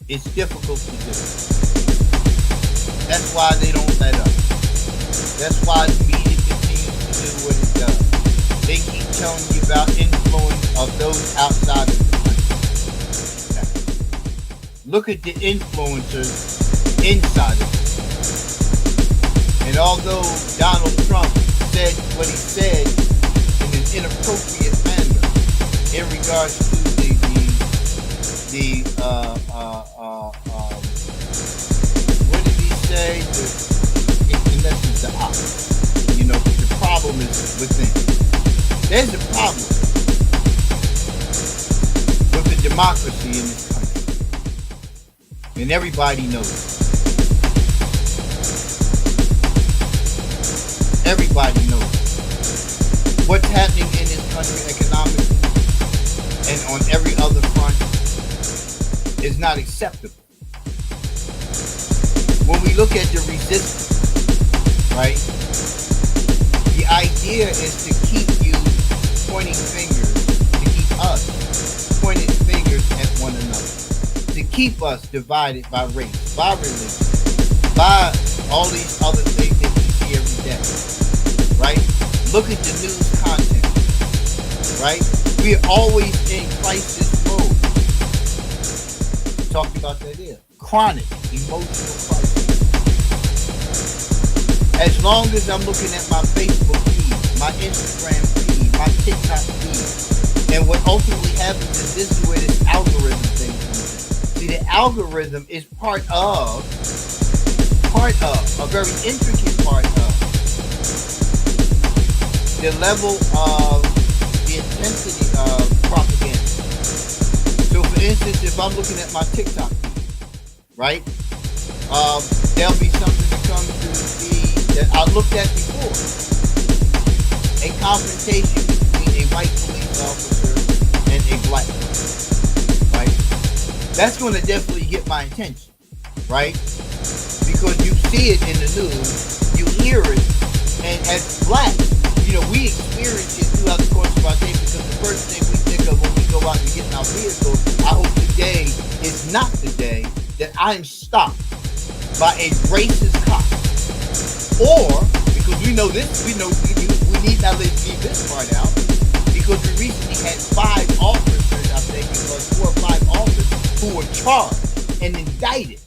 it's difficult to do. That's why they don't let up. That's why the media continues to do what it does. They keep telling you about influence of those outside of the country. Now, look at the influencers inside of it. And although Donald Trump said what he said in an inappropriate manner in regards to what did he say? In essence, the opposite. You know, but the problem is within. There's a problem with the democracy in this country, and everybody knows it. Everybody knows it. What's happening in this country economically and on every other front is not acceptable. When we look at the resistance, right, the idea is to keep you pointing fingers, to keep us pointing fingers at one another, to keep us divided by race, by religion, by all these other things that we see every day, right? Look at the news content, right? We are always in crisis mode. Talked about that here. Chronic emotional crisis. As long as I'm looking at my Facebook feed, my Instagram feed, my TikTok feed, and what ultimately happens is this is where this algorithm thing comes in. See, the algorithm is part of a very intricate part of the level of the intensity of propaganda. So for instance, if I'm looking at my TikTok feed, right, there'll be something that comes through the feed that I looked at before. A confrontation between a white police officer and a black person, right? That's going to definitely get my attention, right? Because you see it in the news, you hear it, and as blacks, you know, we experience it throughout the course of our day because the first thing we think of when we go out and get in our vehicle, I hope today is not the day that I'm stopped by a racist cop. Or, because we need not leave this part out, because we recently had 5 officers, I think it was 4 or 5 officers, who were charged and indicted.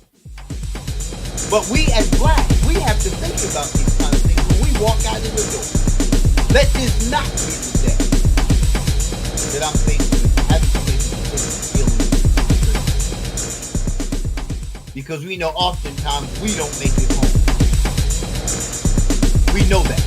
But we as blacks, we have to think about these kind of things when we walk out of the door. Let this not be the day that I'm facing with having to make a decision dealing with. Because we know oftentimes we don't make it home. We know that.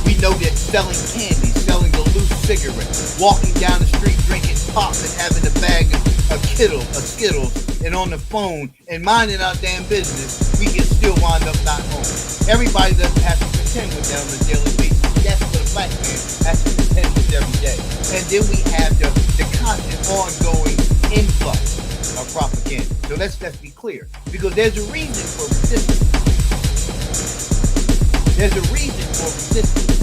We know that selling candy, selling a loose cigarette, walking down the street drinking pop and having a bag of Skittles, and on the phone and minding our damn business, we can still wind up not home. Everybody doesn't have to contend with that on a daily basis. That's what a black man has to contend with every day. And then we have the constant ongoing influx of propaganda. So let's be clear, because there's a reason for resistance. There's a reason for resistance.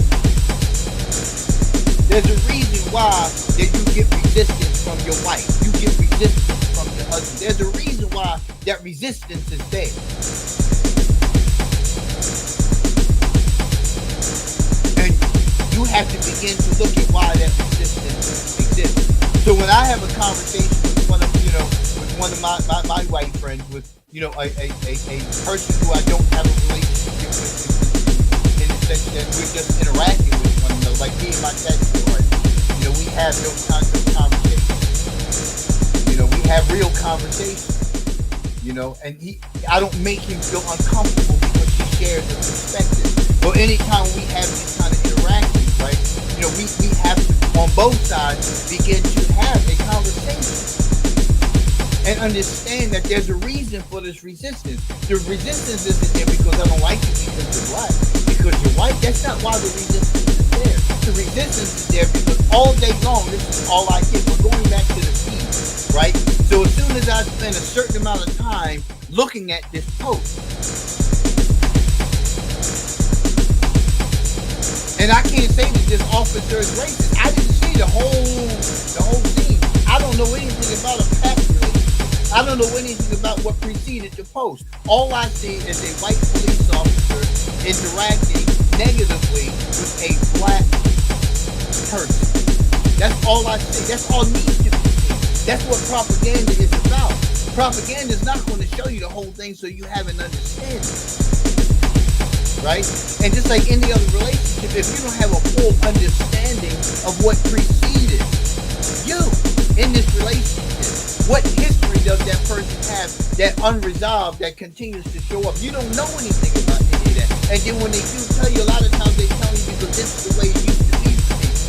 There's a reason why that you get resistance from your wife. You get resistance from your husband. There's a reason why that resistance is there. And you have to begin to look at why that resistance exists. So when I have a conversation with one of my white friends, with a person who I don't have a relationship with in the sense that we're just interacting with one another, like me and my tattoo artist, we have those kinds of conversations. We have real conversations. And I don't make him feel uncomfortable because he shares a perspective. But anytime we have these kind of interactions, right? We have to, on both sides, begin to have a conversation and understand that there's a reason for this resistance. The resistance isn't there because I don't like you because you're black, because you're white. That's not why the resistance is there. The resistance is there because all day long, this is all I get. We're going back to the feed, right? So as soon as I spend a certain amount of time looking at this post, and I can't say that this officer is racist. I didn't see the whole scene. I don't know anything about a past relationship. I don't know anything about what preceded the post. All I see is a white police officer interacting negatively with a black person. That's all I see. That's all needs to be seen. That's what propaganda is about. Propaganda is not going to show you the whole thing so you have an understanding. Right? And just like any other relationship, if you don't have a full understanding of what preceded you in this relationship, what history does that person have that unresolved, that continues to show up? You don't know anything about any of that. And then when they do tell you, a lot of times they tell you because this is the way it used to be.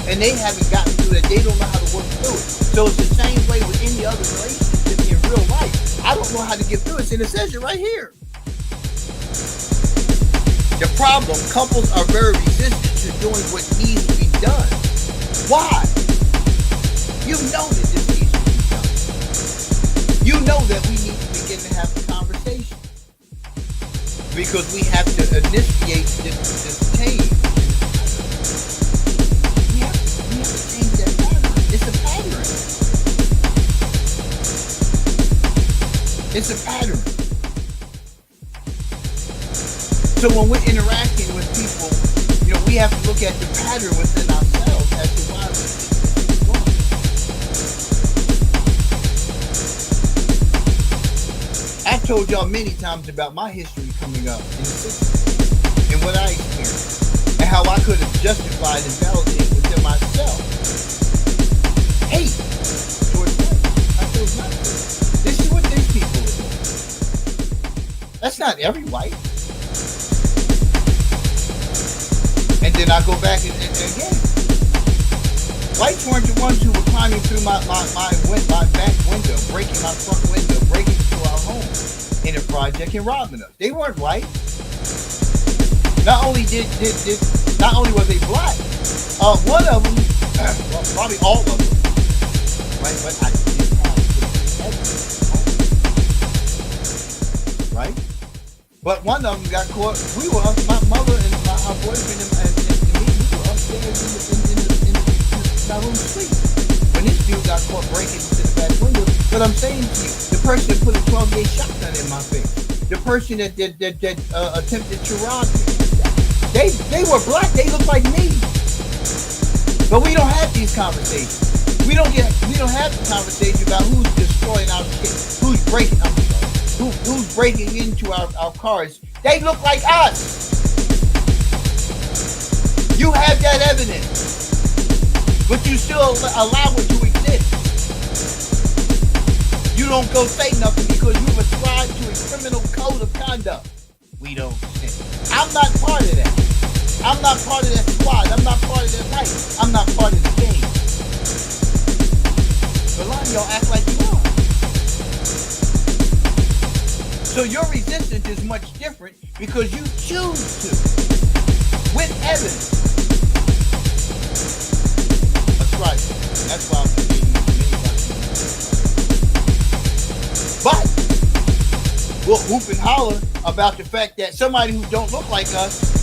And they haven't gotten through that. They don't know how to work through it. So it's the same way with any other relationship in real life. I don't know how to get through it. And it says it right here. The problem, couples are very resistant to doing what needs to be done. Why? You know that this needs to be done. You know that we need to begin to have a conversation. Because we have to initiate this change. We have to change that pattern. It's a pattern. It's a pattern. So when we're interacting with people, we have to look at the pattern within ourselves as to why we think this is wrong. I've told y'all many times about my history coming up in the 60s and what I experienced and how I could have justified and validated within myself hate towards them. I chose not to. This is what these people are doing. That's not every white. And then I go back and again, whites weren't the ones who were climbing through my back window, breaking my front window, breaking through our home in a project and robbing us. They weren't white. Not only was they black, one of them, well, probably all of them, right? But I didn't have evidence, right? But one of them got caught. We were, my mother and my boyfriend and me, we were upstairs in our room sleep when this dude got caught breaking into the back window. But I'm saying to you, the person that put a 12-gauge shotgun in my face, the person that attempted to rob me, they were black. They look like me. But we don't have these conversations. We don't have the conversation about who's destroying our shit, who's breaking our shit. Who's breaking into our cars. They look like us. You have that evidence, but you still allow it to exist. You don't go say nothing because you've ascribed to a criminal code of conduct. We don't say. I'm not part of that. I'm not part of that squad. I'm not part of that fight. I'm not part of the game. But a lot of y'all act like you are. So your resistance is much different because you choose to, with evidence. That's right. That's why I'm thinking many times. But we'll hoop and holler about the fact that somebody who don't look like us,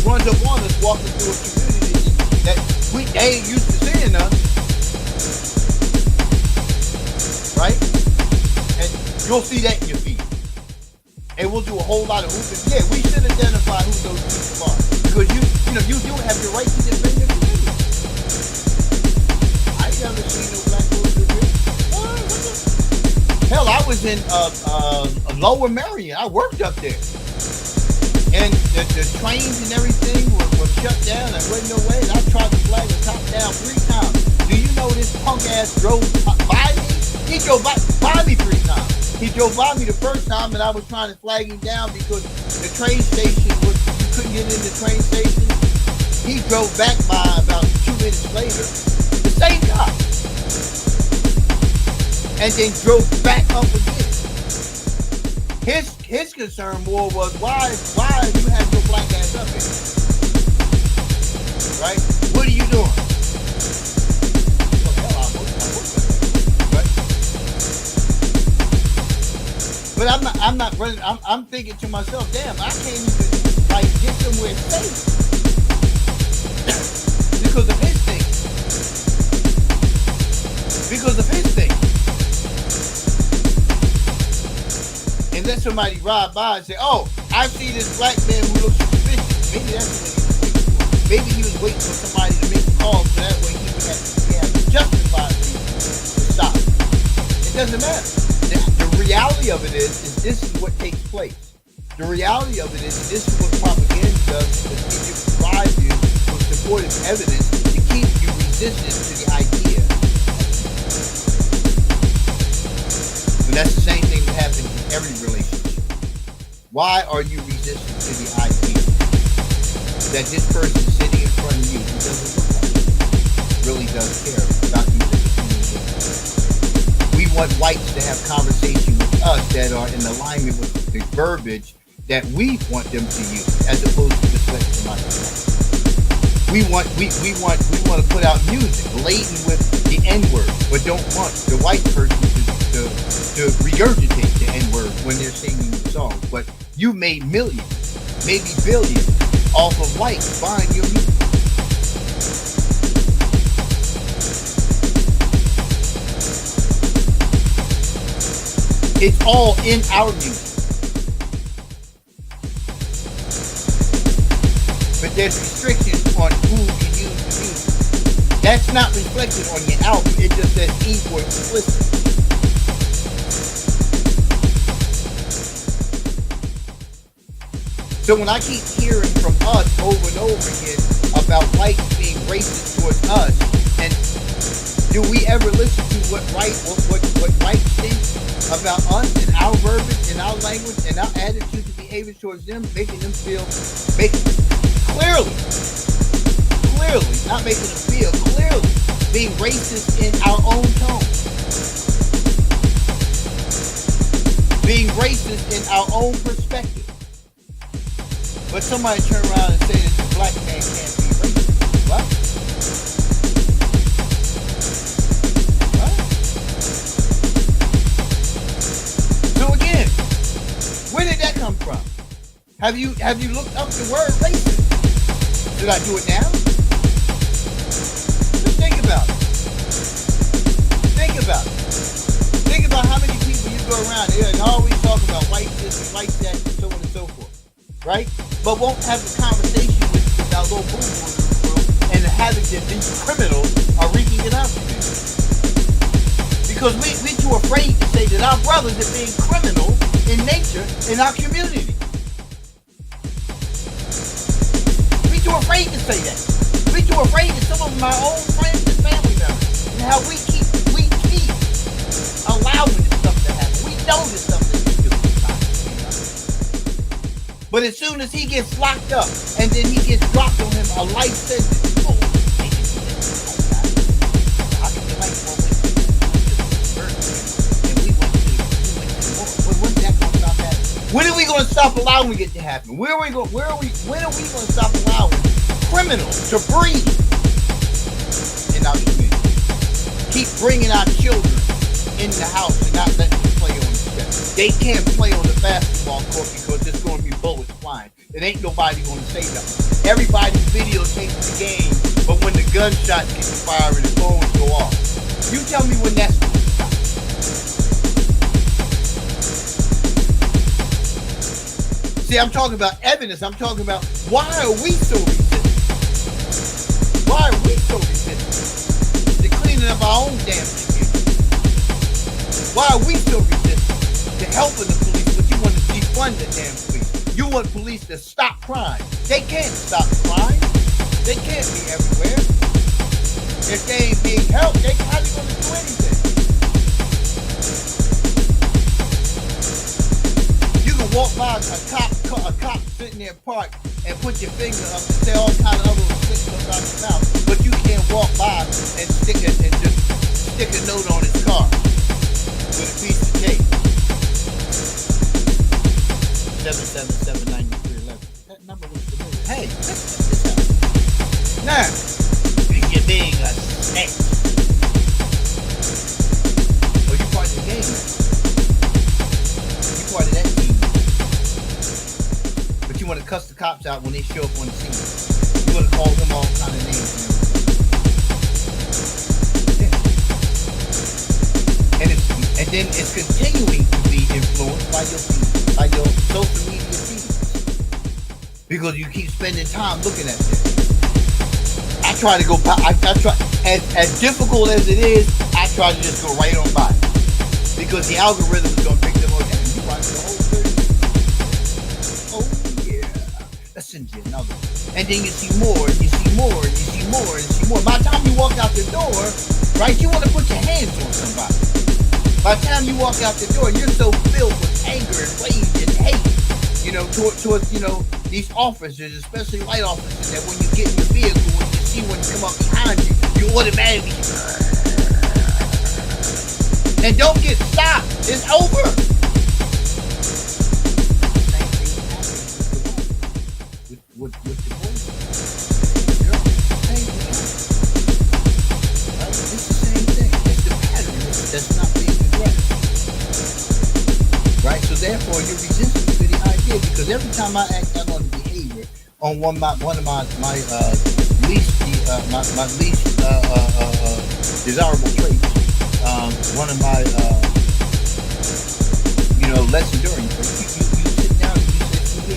runs up on us walking through a community that they ain't used to seeing us, right? And you'll see that in your feed. And we'll do a whole lot of hooping. Yeah, we should identify who those people are, because you have the right to defend your community. I ain't never seen no black folks in here. Hell, I was in Lower Marion. I worked up there. And the trains and everything were shut down. I wasn't no way. And I tried to flag the top down 3 times. Do you know this punk ass drove by me? He drove by me 3 times. He drove by me the first time, and I was trying to flag him down because the train station you couldn't get in the train station. He drove back by about 2 minutes later. The same guy. And then drove back up again. His concern more was why you have your black ass up here? Right? What are you doing? Well, hell, I work right? But I'm not running. I'm thinking to myself, damn, I can't even get somewhere safe because of his thing. And let somebody ride by and say, oh, I see this black man who looks suspicious. Maybe that's what he was waiting for. Maybe he was waiting for somebody to make a call so that way he would have a justified reason to stop. It doesn't matter. The reality of it is this is what takes place. The reality of it is this is what propaganda does, to provide you with supportive evidence to keep you resistant to the idea. And that's the same thing that happens in every relationship. Why are you resistant to the idea that this person sitting in front of you who doesn't look like you really does care about you as a human being? We want whites to have conversation with us that are in alignment with the verbiage that we want them to use, as opposed to just letting somebody else. We want to put out music laden with the N-word, but don't want the white person to regurgitate the N-word when they're singing the song. But you made millions, maybe billions, off of whites buying your music. It's all in our music. But there's restrictions on who can use the music. That's not reflected on your album. It just says E for explicit. So when I keep hearing from us over and over again about whites being racist towards us, and do we ever listen to what whites think about us and our verbiage and our language and our attitude to behavior towards them, making them feel, clearly, not making them feel, clearly being racist in our own tone, being racist in our own perspective. But somebody turn around and say that the black man can't be racist. What? So again, where did that come from? Have you looked up the word racist? Should I do it now? Just think about it. Think about how many people you go around here and always talk about white this and white that and so on and so forth. Right? But won't have the conversation with our little boo-boo and having that these criminals are wreaking it out to you. Because we're too afraid to say that our brothers are being criminals in nature in our community. We're too afraid to say that. We're too afraid that some of my own friends and family members, and how we keep allowing this stuff to happen. We know this stuff that we do. But as soon as he gets locked up, and then he gets dropped on him a life sentence, oh, they can do that. How can they like and we went to more? When's that going to stop happening? When are we going to stop allowing it to happen? When are we going to stop allowing criminals to breathe in our community? Keep bringing our children in the house and not letting them play on the set. They can't play on the basketball court because there's going to be bullets flying. It ain't nobody going to say nothing. Everybody's videotaping the game, but when the gunshots get fired and the phones go off, you tell me when that's going to stop. See, I'm talking about evidence. I'm talking about why are we so resistant? Why are we so resistant to cleaning up our own damn community? Why are we so resistant to helping the police, but you want to defund the damn police? You want police to stop crime. They can't stop crime. They can't be everywhere. If they ain't being helped, they hardly going to do anything. You can walk by a cop sitting there parked and put your finger up and say all kind of other things about your mouth, but you can't walk by and stick a note on his car with a piece of tape. 777-9311. That number was familiar. Hey, let's check this out. Now, you're being a snake. Oh, you part of the game now. You part of that team. But you want to cuss the cops out when they show up on the scene. You want to call them all kind of names and everything. And then it's continuing to be influenced by your social media feeds. Because you keep spending time looking at this. I try to go by, I try, as difficult as it is, I try to just go right on by. Because the algorithm is going to pick them up. And you watch the whole 30. Oh yeah. Let's send you another. And then you see more, and you see more, and you see more, and you see more. By the time you walk out the door, right, you want to put your hands on somebody. By the time you walk out the door, you're so filled with anger and rage and hate, you know, towards, you know, these officers, especially white officers, that when you get in your vehicle, when you see one come up behind you, you automatically, and don't get stopped. It's over. Same thing happens with the boys. Girl, same thing. Right? It's the same thing. It's the pattern that's not being addressed. Right? So therefore, you're resistant to the idea, because every time I act out on the behavior on one of my least desirable traits, one of my less enduring traits, you sit down and you say,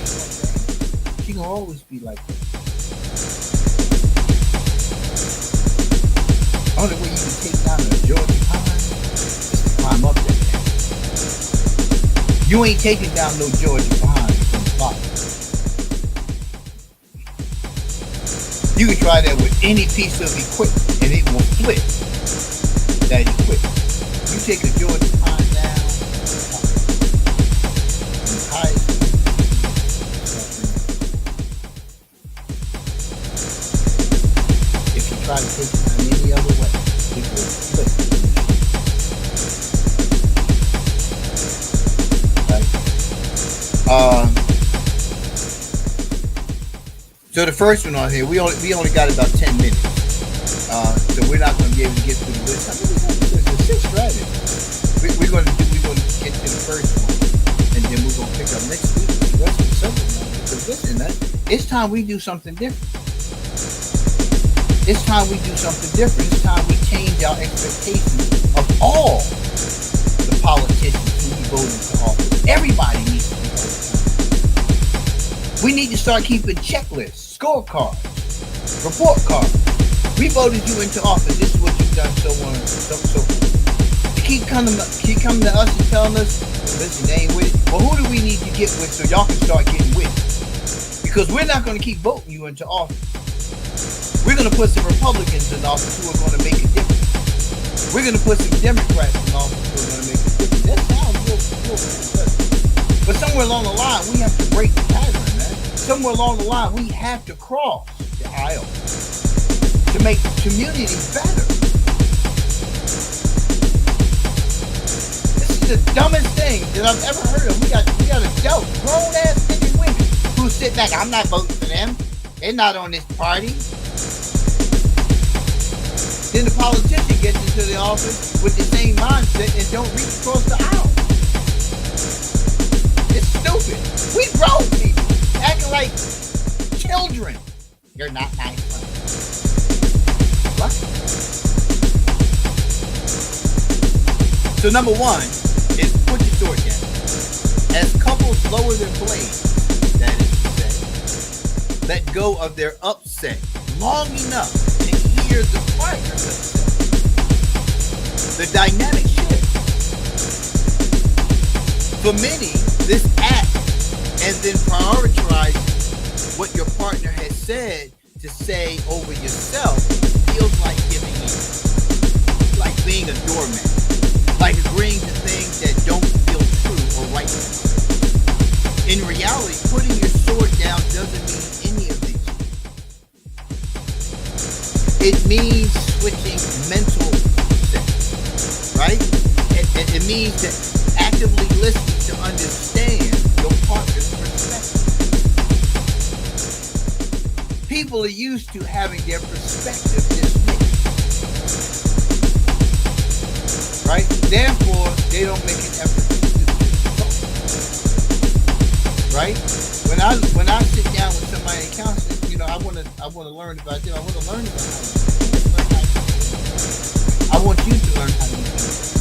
she gonna always be like that. Only way you can take down a Georgia pine is to climb up there. You ain't taking down no Georgia pine from the bottom. You can try that with any piece of equipment and it will flip that equipment. You take a Georgia pine down, if you try to take it down any other way, it will flip. Right? So the first one on here, we only got about 10 minutes. So we're not going to be able to get through the list. I mean, there's a sixth strategy. We're going to get to the first one, and then we're going to pick up next week with the rest of the subject matter. Because listen, it's time we do something different. It's time we do something different. It's time we change our expectations of all the politicians who we vote into office. Everybody needs to be voted. We need to start keeping checklists, scorecards, report cards. We voted you into office. This is what you've done, so on, so forth. To keep coming to us and telling us, listen, they ain't with it. Well, who do we need to get with so y'all can start getting with it? Because we're not going to keep voting you into office. We're going to put some Republicans in office who are going to make a difference. We're going to put some Democrats in office who are going to make a difference. That sounds real good. But somewhere along the line, we have to break the pattern, man. Somewhere along the line, we have to cross the aisle to make the community better. This is the dumbest thing that I've ever heard of. We got adults, grown-ass freaking women who sit back. I'm not voting for them. They're not on this party. Then the politician gets into the office with the same mindset and don't reach across the aisle. It's stupid. We grown people acting like children. You're not my friend. What? So number one is put your sword down. As couples lower their blades, that is to say, let go of their upset long enough to hear the partner's upset, the dynamic shifts. For many, this act and then prioritize what your partner has said to say over yourself feels like giving in, like being a doormat, like agreeing to things that don't feel true or right. In reality, putting your sword down doesn't mean any of these. It means switching mental sets, right? It means to actively listen to understand your partner's perspective. People are used to having their perspective dismissed, right? Therefore, they don't make an effort to do this, right? When I sit down with somebody in counseling, you know, I want to learn about them. I want to learn about how I want you to learn how to do things,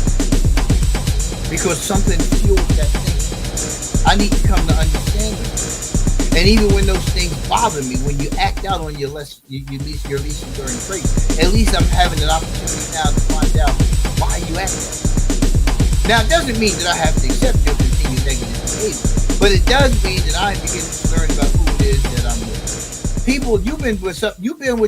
because something fuels that thing. I need to come to understand them. And even when those things bother me, when you act out on your least enduring traits, at least I'm having an opportunity now to find out why you act that way. Now, it doesn't mean that I have to accept your continued negative behavior, but it does mean that I'm beginning to learn about who it is that I'm with. People, you've been with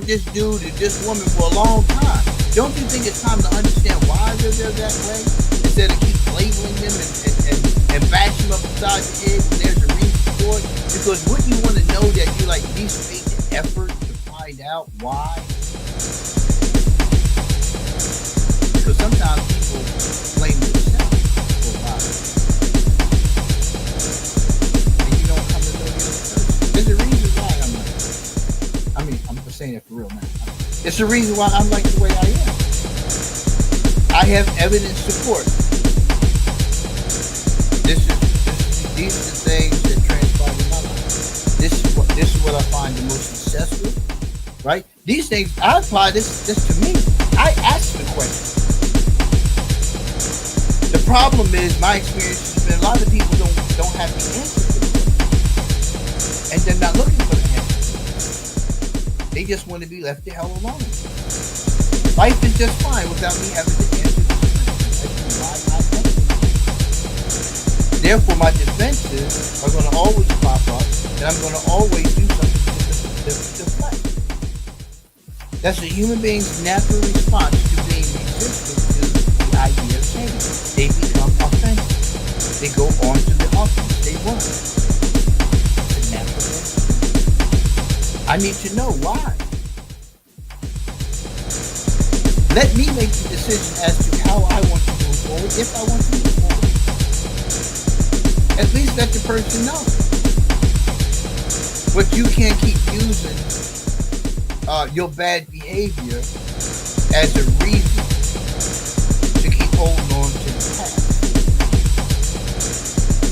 this dude or this woman for a long time. Don't you think it's time to understand why they're that way, instead of keep labeling them and bash them up upside the head when there's a reason for it? Because wouldn't you want to know that you like at least made the effort to find out why? Because sometimes people blame themselves for why. And you don't come to know the other person. There's a reason why I'm like that. I mean, I'm just saying it for real, man. It's the reason why I'm like the way I am. I have evidence support. These are the things that transpire in my life. This is what I find the most successful, right? These things, I apply this to me. I ask the question. The problem is, my experience has been a lot of people don't have the answer to the question. And they're not looking for the answer. They just want to be left the hell alone. Life is just fine without me having to answer the question. That's why I think. Therefore, my defenses are going to always pop up, and I'm going to always do something to deflect. That's a human being's natural response to being resistant to the idea of change. They become offensive. They go on to the offense. They run. It's a natural thing. I need to know why. Let me make the decision as to how I want to move forward, if I want to move forward. At least let the person know. But you can't keep using your bad behavior as a reason to keep holding on to the past.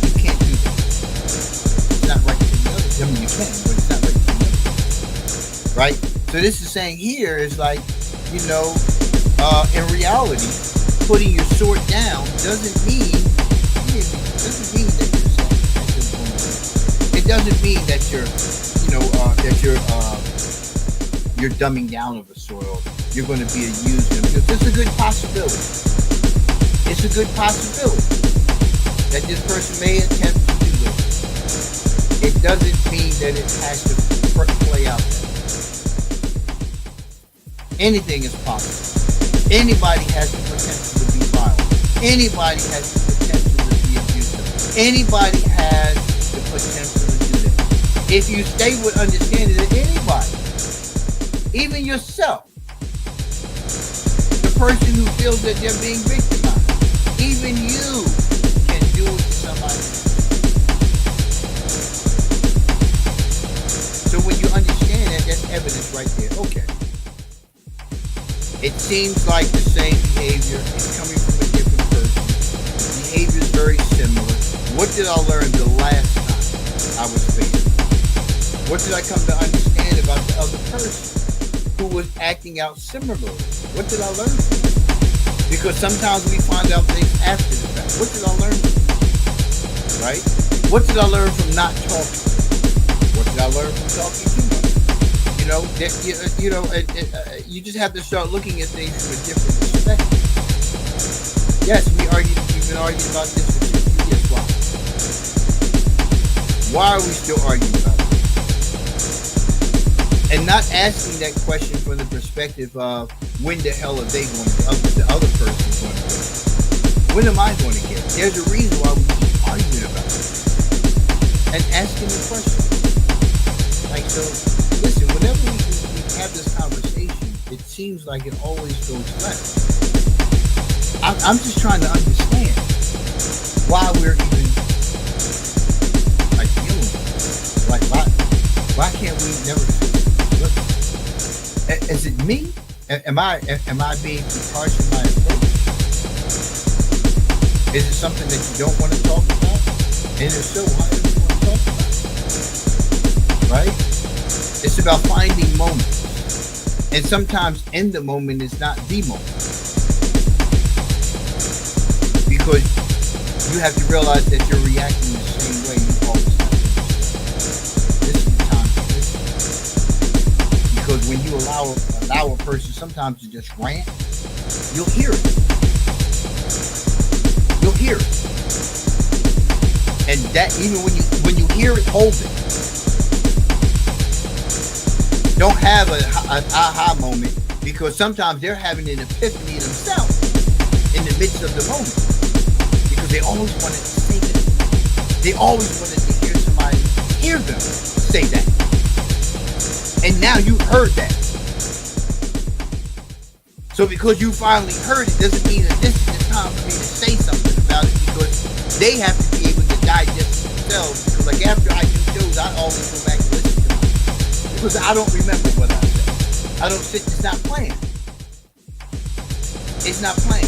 You can't do that. It's not right to the other. I mean, you can, but it's not right to the other. Right? So this is saying here is like, you know, in reality, putting your sword down doesn't mean that you're sad. It doesn't mean that you're, you're dumbing down of a soil. You're going to be a user. Because it's a good possibility. It's a good possibility that this person may attempt to do this. It doesn't mean that it has to play out that way. Anything is possible. Anybody has the potential to be violent. Anybody has the potential to be abusive. Anybody has the potential to do that. If you stay with understanding that anybody, even yourself, the person who feels that they're being victimized, even you can do it to somebody else. So when you understand that, that's evidence right there. Okay. It seems like the same behavior is coming from a different person. The behavior is very similar. What did I learn the last time I was faced? What did I come to understand about the other person who was acting out similarly? What did I learn from it? Because sometimes we find out things after the fact. What did I learn from it? Right? What did I learn from not talking? What did I learn from talking too much? You just have to start looking at things from a different perspective. Yes, we've been arguing about this for 2 years. Why? Why are we still arguing about it? And not asking that question from the perspective of when the hell are they going to, the other person going to get? When am I going to get? There's a reason why we keep arguing about it. And asking the question. Like, so, listen, whenever we have this conversation, it seems like it always goes left. I'm just trying to understand why we're even like dealing with it. Like, why can't we never look? Is it me? Am I being too harsh in my approach? Is it something that you don't want to talk about? And if so, why don't you want to talk about it? Right? It's about finding moments. And sometimes in the moment is not the moment. Because you have to realize that you're reacting the same way you always have to. This is the time to listen. Because when you allow a person sometimes to just rant, you'll hear it. You'll hear it. And that even when you hear it, hold it. Don't have an aha moment, because sometimes they're having an epiphany themselves in the midst of the moment, because they always wanted to say that. They always wanted to hear somebody hear them say that. And now you heard that. So because you finally heard it doesn't mean that this is the time for me to say something about it, because they have to be able to digest it themselves. Because like after I do shows, I always go back and listen to them. Because I don't remember what I said. I don't sit, it's not playing. It's not playing.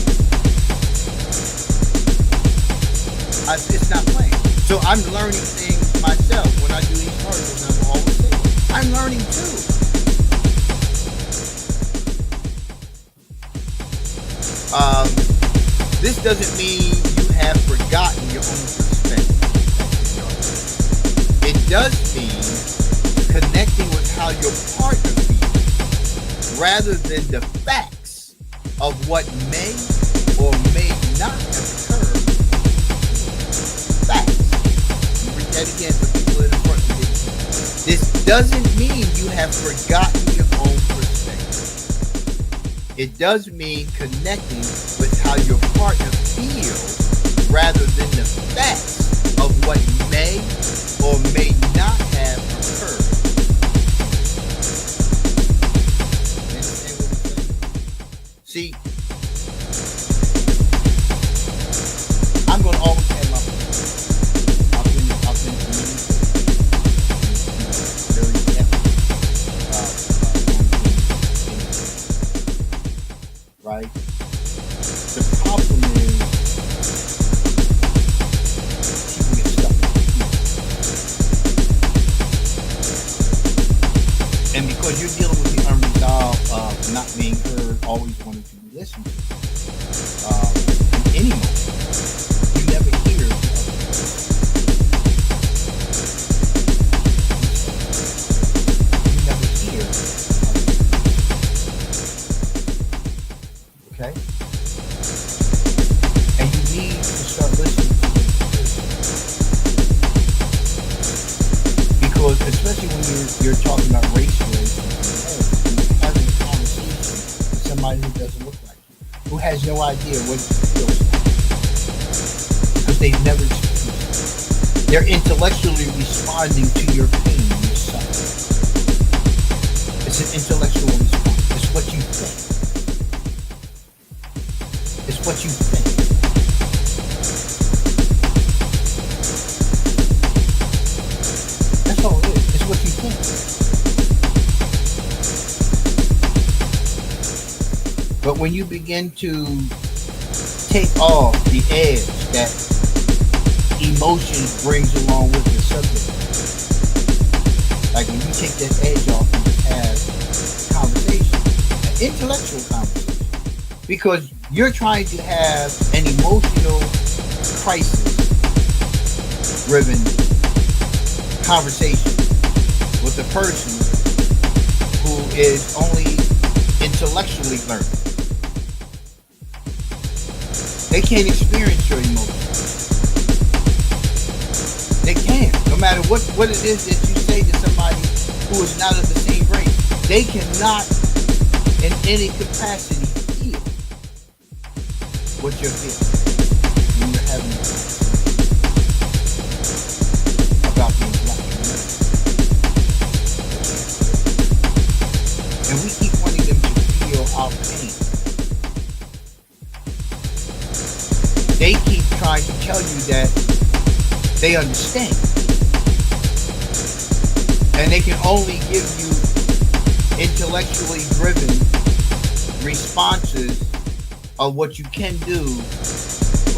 It's not playing. So I'm learning things myself when I do these articles, and I'm always saying, I'm learning too. This doesn't mean you have forgotten your own perspective. It does mean connecting with how your partner feels, rather than the facts of what may or may not have occurred. Facts. Read that again for people in the front of this. This doesn't mean you have forgotten your own perspective. It does mean connecting with how your partner feels, rather than the facts of what may or may not have occurred. You understand what I'm saying? See, I'm going to always have my perspective. I've been communicating, very effort, right? The problem is people get stuck in it. And because you're dealing with the unresolved of not being heard, always wanting to be listened to, in any moment, you never hear the other person. You never hear the other person. Okay? And you need to start listening to the person. Because especially when you're talking about race relations, you're having a conversation with somebody who doesn't look like you, who has no idea what it feels like, because they've never experienced it. They're intellectually responding to your pain, your suffering. It's an intellectual response. It's what you think. It's what you think. That's all it is. It's what you think. But when you begin to take off the edge that emotions brings along with the subject, like when you take that edge off and just have conversation, an intellectual conversation, because you're trying to have an emotional crisis-driven conversation with a person who is only intellectually learning. They can't experience your emotions. They can't. No matter what it is that you say to somebody who is not of the same race, they cannot in any capacity feel what you're feeling when you're having a conversation about being black and American. And we keep wanting them to feel our pain. They keep trying to tell you that they understand. And they can only give you intellectually driven responses of what you can do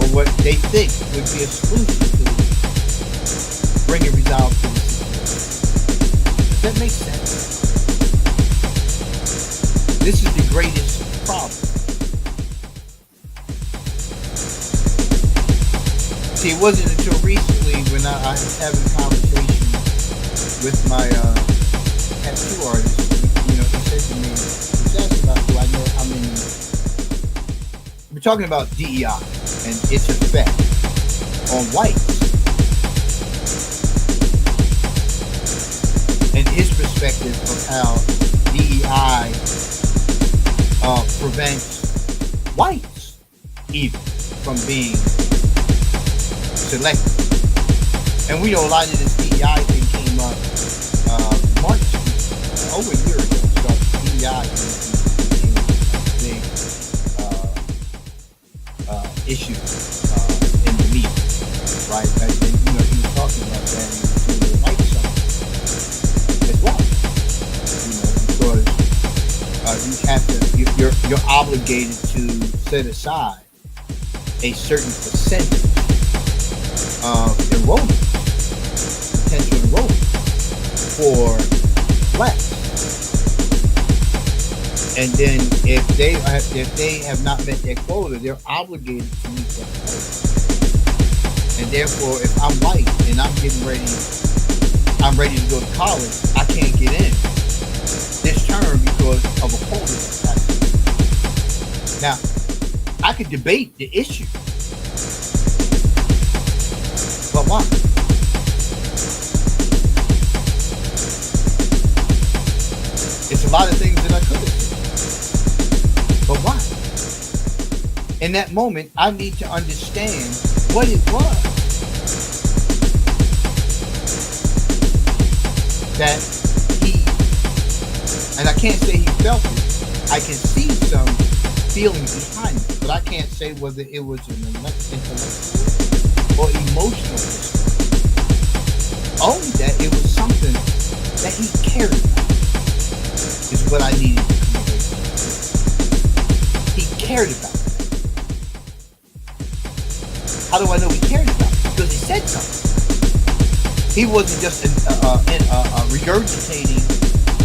or what they think would be a solution to bring a resolve to the situation. Does that make sense? This is the greatest problem. See, it wasn't until recently when I was having a conversation with my tattoo artist. He said to me, he was asking about, do I know how many? We're talking about DEI and its effect on whites, and his perspective of how DEI prevents whites even from being selected. And we know a lot of this DEI thing came up months, over a year ago. So DEI became a big issue in the media, right? And he was talking about that in the white side as well. Because you have to, you're obligated to set aside a certain percentage of enrollment, potential enrollment for blacks. And then if they have not met their quota, they're obligated to meet that quota. And therefore, if I'm white and I'm ready to go to college, I can't get in this term because of a quota that's happening. Now, I could debate the issue, but why? It's a lot of things that I could have said, but why? In that moment, I need to understand what it was that he, and I can't say he felt it, I can see some feeling behind it, but I can't say whether it was an intellectual or emotional perspective. Only that it was something that he cared about is what I needed to communicate. He cared about it. How do I know he cared about it? Because he said something. He wasn't just regurgitating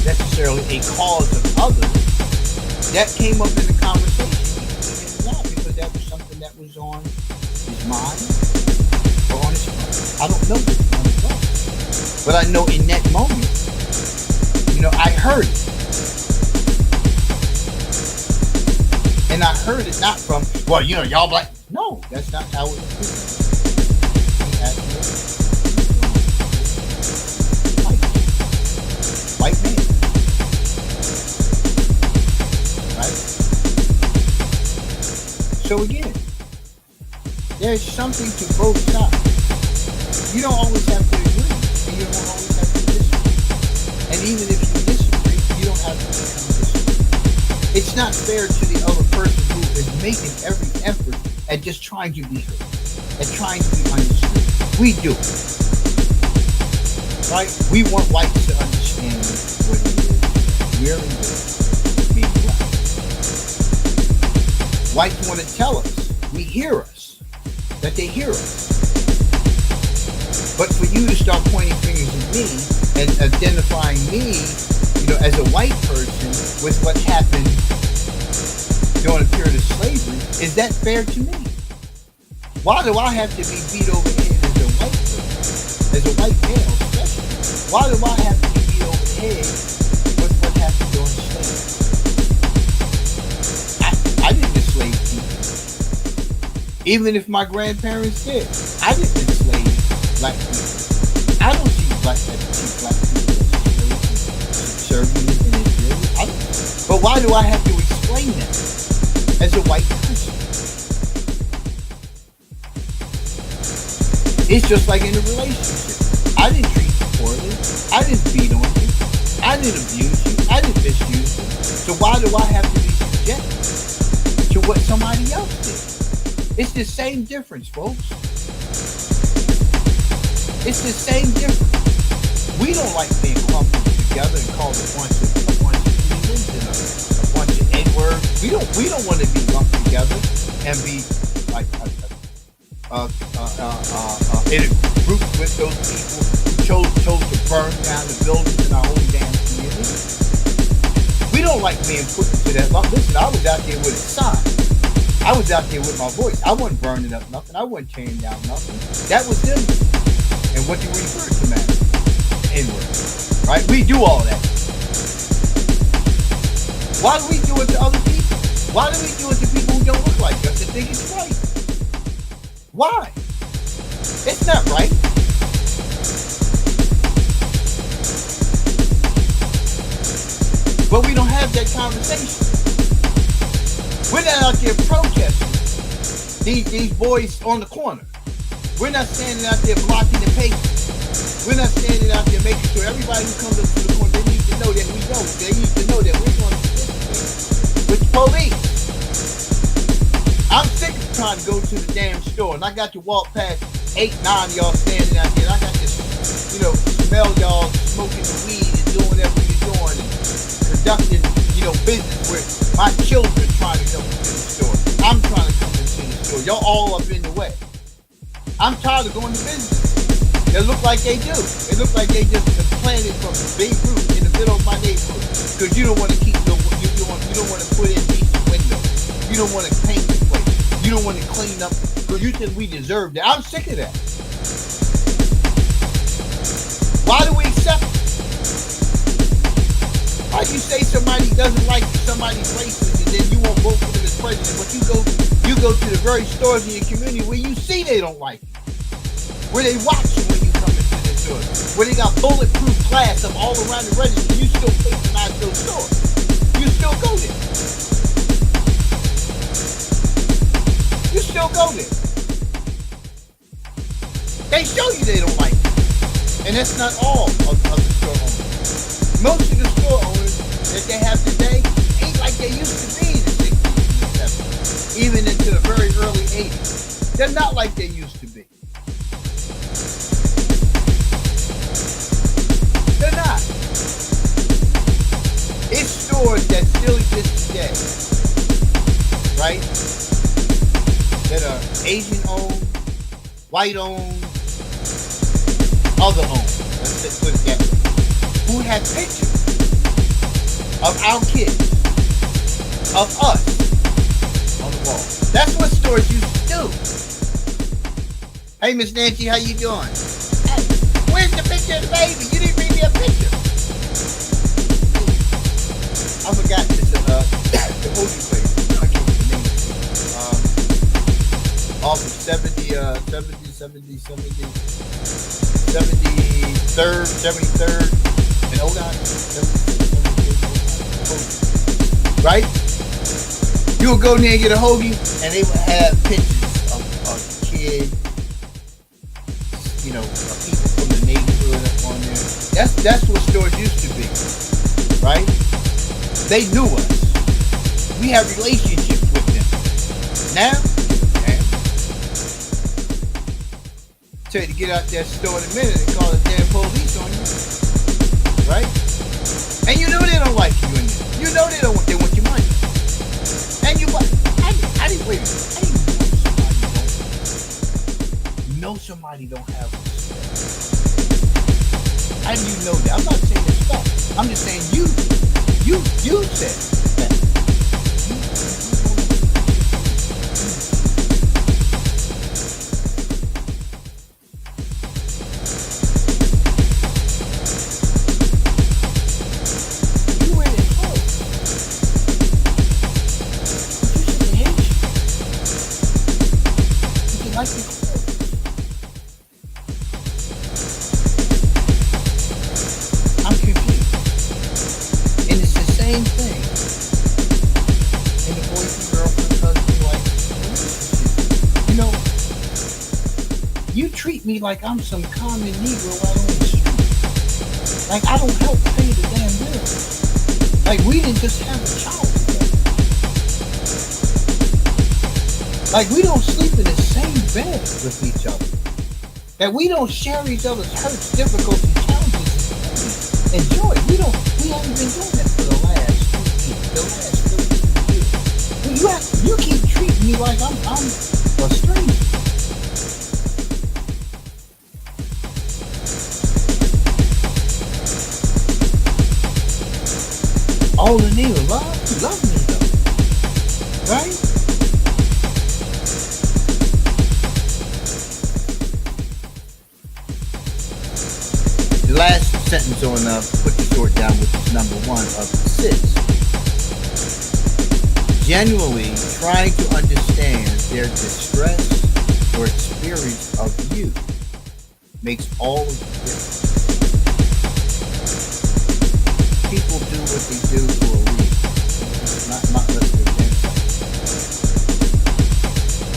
necessarily a cause of others. That came up in the conversation between him and I, because that was something that was on his mind or on his heart. I don't know what's on his heart, but I know in that moment, I heard it. And I heard it not from, well, y'all black. No, that's not how it was. White man. Right? So again, there's something to both sides. You don't always have to agree, and you don't always have to disagree. And even if you disagree, you don't have to disagree. It's not fair to the other person who is making every effort at just trying to be heard, at trying to be understood. We do. Right? We want whites to understand what it is we're in being black. Whites want to tell us, we hear us, that they hear us. But for you to start pointing fingers at me and identifying me, as a white person with what happened during the period of slavery, is that fair to me? Why do I have to be beat over the head as a white person, as a white male especially? Why do I have to be beat over the head with what happened during slavery? I didn't enslave people. Even if my grandparents did. I didn't enslave black people. I don't see black people as subservient and inferior. But why do I have to explain that as a white person? It's just like in a relationship. I didn't treat you poorly. I didn't beat on you. I didn't abuse you. I didn't misuse you. So why do I have to be subjected to what somebody else did? It's the same difference, folks. It's the same difference. We don't like being clumped together and called a bunch of humans and a bunch of N-words. We don't want to be lumped together and be like in a group with those people who chose to burn down the buildings in our own damn community. We don't like being put into that lump. Listen, I was out there with a sign. I was out there with my voice. I wasn't burning up nothing. I wasn't tearing down nothing. That was them. And what you refer to, man? N-word. Right? We do all that. Why do we do it to other people? Why do we do it to people who don't look like us and think it's right? Why? It's not right. But we don't have that conversation. We're not out there protesting these boys on the corner. We're not standing out there blocking the pavement. We're not standing out there making sure everybody who comes up to the corner, they need to know that we know. They need to know that we're going to participate with the police. I'm sick of trying to go to the damn store, and I got to walk past 8, 9 of y'all standing out there, and I got to, smell y'all smoking the weed and doing whatever you're doing and conducting, business where my children trying to come into the store. I'm trying to come into the store. Y'all all up in the way. I'm tired of going to business. They look like they do. They look like they just planted from Beirut in the middle of my neighborhood. Because you don't want to keep you don't want to put in decent windows. You don't want to paint the place. You don't want to clean up because you think we deserve that. I'm sick of that. Why do we accept it? Why do you say somebody doesn't like you, somebody's racist, and then you won't vote for them as president, but you go to the very stores in your community where you see they don't like you, where they watch you when you come into the store, where they got bulletproof glass up all around the register, you still patronize those stores. You still go there. You still go there. They show you they don't like you. And that's not all of the store owners. Most of the store owners that they have today ain't like they used to be in the 60s and the 70s, even into the very early 80s. They're not like they used to be. They're not. It's stores that still exist today, right? That are Asian owned, white owned, other owned. Let's put it that way. Who had pictures of our kids, of us, on the wall. That's what stores used to do. Hey, Miss Nancy, how you doing? Hey, where's the picture of the baby? You didn't bring me a picture. I forgot this, the holy place. I can't remember the name of it. Off of 73rd. And hold on, right? You would go there and get a hoagie, and they would have pictures of kids, of people from the neighborhood up on there. That's what stores used to be, right? They knew us. We had relationships with them. Now, tell you to get out that store in a minute and call the damn police on you. Right? And you know they don't like you in there. You know they want your money. And I didn't wait. I didn't know somebody don't have respect. How do you know that? I'm not saying it's fact. I'm just saying you said that. You went in close. You should hate you. You should like the clothes. I'm confused. And it's the same thing in the boyfriend, girlfriend, husband, wife relationship. You know, you treat me like I'm some common Negro out on the street. Like I don't help pay the damn bills. Like we didn't just have a child together. Like we don't sleep in the same bed with each other. That we don't share each other's hurts, difficulties, challenges, and joy. We haven't been doing that for the last 2 years. You keep treating me like I'm a stranger. All the niggas love me though, right? The last sentence on put the short down, which is number 1 of 6. Genuinely trying to understand their distress or experience of you makes all of the difference. People do what they do for a reason, not unless they're dancing.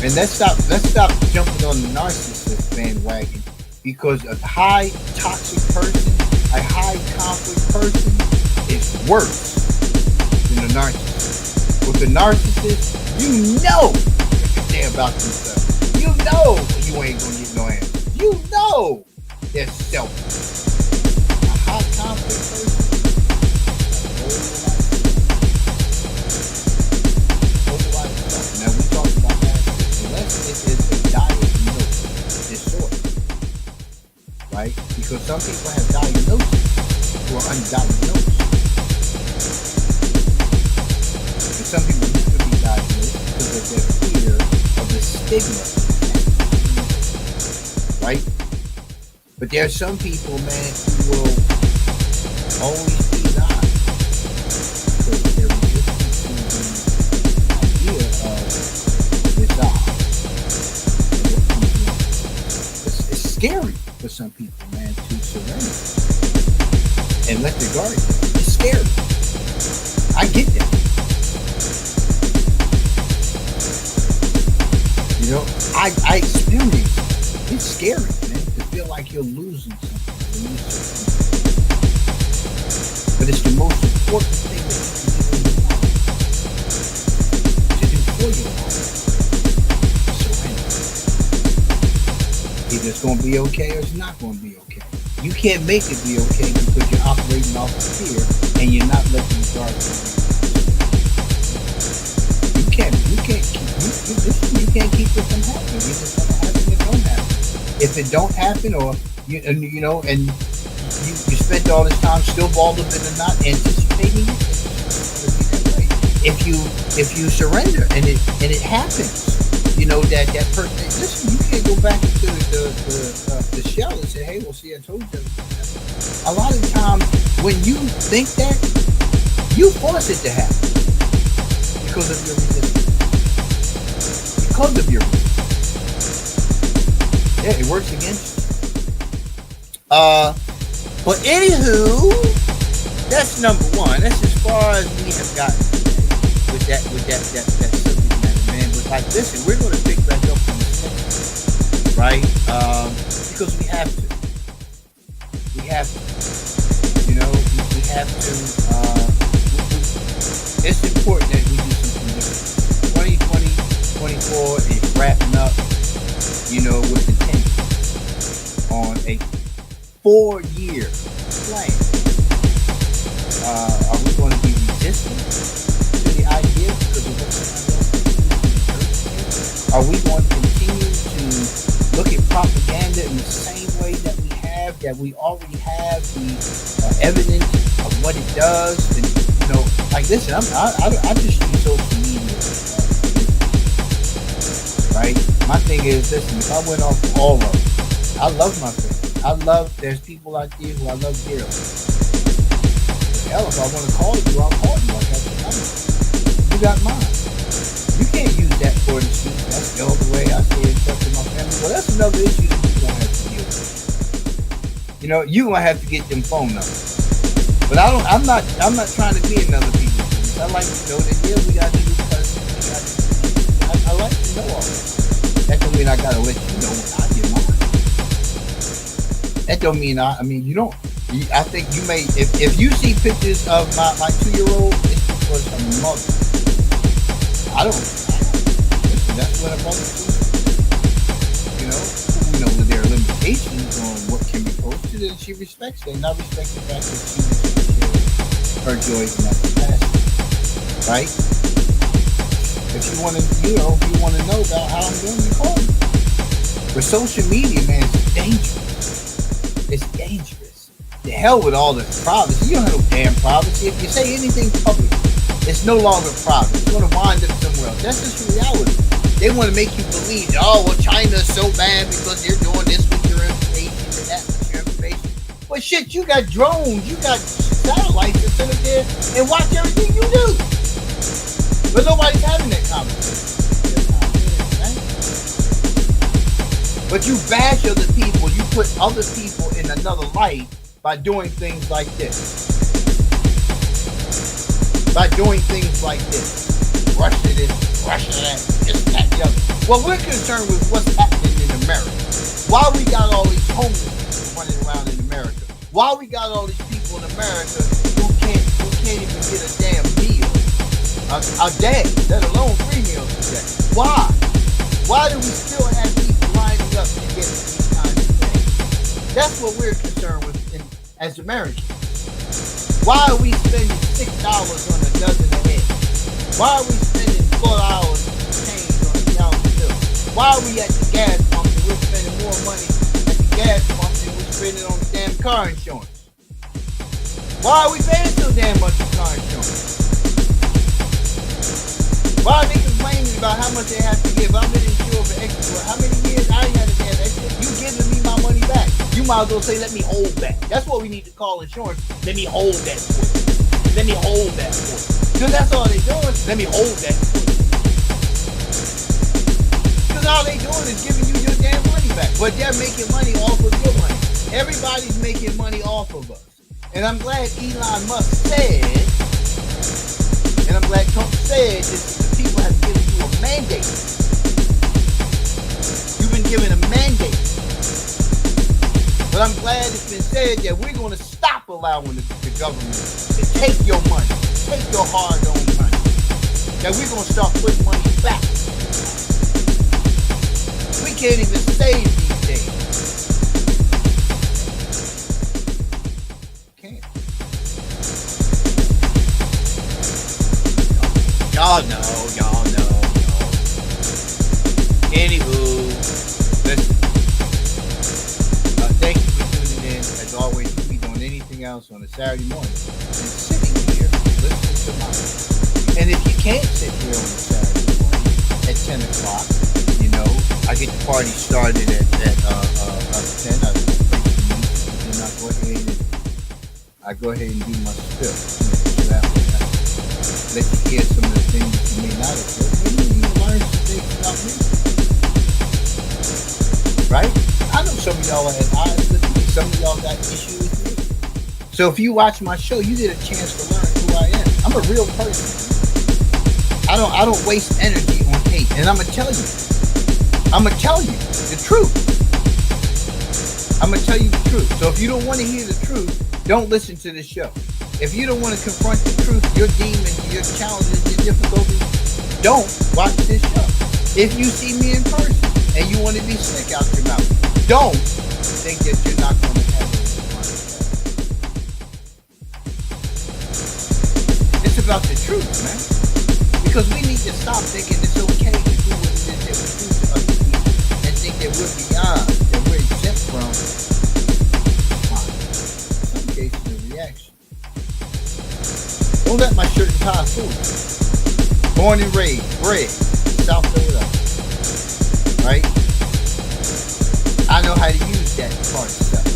And let's stop jumping on the narcissist bandwagon, because a high toxic person, a high conflict person is worse than a narcissist. With a narcissist, you know everything about themselves. You know you ain't gonna get no answer. You know they're selfish. A high conflict person, a whole lot of stuff. Now we talked about that. Unless it is a diagnosed disorder. Right? Because some people have diagnoses who are undiagnosed. And some people need to be diagnosed because of their fear of the stigma. Right? But there are some people, man, who will always be lied because they're resistant to the idea of resolve and what comes along. It's scary for some people, man, to surrender and let their guard down. It's scary. I get that. You know, I experienced it. It's scary, man, to feel like you're losing something when you surrender. But it's the most important thing that you can do in your life. To do for your life. Surrender. Either it's going to be okay or it's not going to be okay. You can't make it be okay because you're operating off of fear and you're not letting your guard down. You can't keep it from happening. It's just going to happen if it don't happen. If it don't happen, or you know, and you spent all this time still balled up in the knot anticipating it, it's going to be that way. If you surrender and it happens. You know that person. Listen, you can't go back into the shell and say, "Hey, well, see, I told you." A lot of times, when you think that, you force it to happen because of your resistance. Because of your resistance. Yeah, it works against you. But anywho, that's number 1. That's as far as we have gotten with that subject matter, man. But like, listen, we're going to pick back up on this next, right? Because we have to. We have to. You know, we have to. It's important that we do something different. 2024 is wrapping up, you know, with intention on a 4-year plan. Are we going to be resistant to the idea because of what's going on in the church? Are we going to continue to look at propaganda in the same way that we already have the evidence of what it does? And, like, listen, I just use social media, right? My thing is, listen, if I went off all of them, I love my family. There's people out there who I love dearly. Hell, if I want to call you, I'll call you. I got your number. You got mine. You can't use that for an excuse. That's the only way I stay in touch with my family. Well, that's another issue that you're gonna have to deal with. You're gonna have to get them phone numbers. But I'm not trying to be another people's business. I like to know that we got to do cousins. I like to know all that. That don't mean I gotta let you know when I get mine. That don't mean you don't. I think you may, if you see pictures of my 2-year-old, it's because her mother. Listen, that's what a mother do. We know that there are limitations on what can be posted, and she respects that. And I respect the fact that she shares her joy in that capacity. Right? If you want to know about how I'm doing, you call me. But social media, man, is dangerous. It's dangerous. The hell with all this privacy. You don't have no damn privacy. If you say anything public, it's no longer private. It's going to wind up somewhere else. That's just reality. They want to make you believe, China's so bad because they're doing this with your information and that with your information. But shit, you got drones, you got satellites that sit up there and watch everything you do. But nobody's having that conversation. Right? But you bash other people, you put other people in another light by doing things like this. Russia this, Russia that, this, that, the other. Well, we're concerned with what's happening in America. Why we got all these homeless people running around in America? Why we got all these people in America who can't even get a damn meal a day, let alone 3 meals a day? Why? Why do we still have people lining up to get these kinds of things? That's what we're concerned with as Americans. Why are we spending $6 on a dozen of eggs? Why are we spending $4 change on a gallon of milk? Why are we at the gas pump and we're spending more money at the gas pump than we're spending on the damn car insurance? Why are we paying so damn much for car insurance? Why are they complaining about how much they have to give? I've been insured for extra. How many years? I ain't had to damn extra. You giving me my money back. You might as well say, let me hold that. That's what we need to call insurance. Let me hold that for you. Let me hold that for you. Because that's all they doing. Let me hold that for you. Because all they doing is giving you your damn money back. But they're making money off of your money. Everybody's making money off of us. And I'm glad Elon Musk said, and I'm glad Trump said that the people have given you a mandate. You've been given a mandate. But I'm glad it's been said that we're going to stop allowing the government to take your money, take your hard-earned money. That we're going to start putting money back. We can't even save these days. Can't. Y'all know. Anywho, listen. Thank you for tuning in. As always, you be doing anything else on a Saturday morning and sitting here listening to mine. And if you can't sit here on a Saturday morning at 10 o'clock, I get the party started at 10. I go ahead and do my spill. So that way I let you hear some of the things that you may not have heard. Maybe you learn some things about me. Right? I know some of y'all had eyes with me. Some of y'all got issues with me. So if you watch my show, you get a chance to learn who I am. I'm a real person. I don't waste energy on hate. And I'm gonna tell you the truth. I'm gonna tell you the truth. So if you don't want to hear the truth, don't listen to this show. If you don't want to confront the truth, your demons, your challenges, your difficulties, don't watch this show. If you see me in person and you want to be sick out your mouth, don't think that you're not going to have it. It's about the truth, man. Because we need to stop thinking it's okay to do what it is that that we do to other people and think that we're beyond, that we're exempt from in some cases the reaction. Don't let my shirt and tie fool you. Born and raised, bred, South Philadelphia. Right? I know how to use that part of stuff.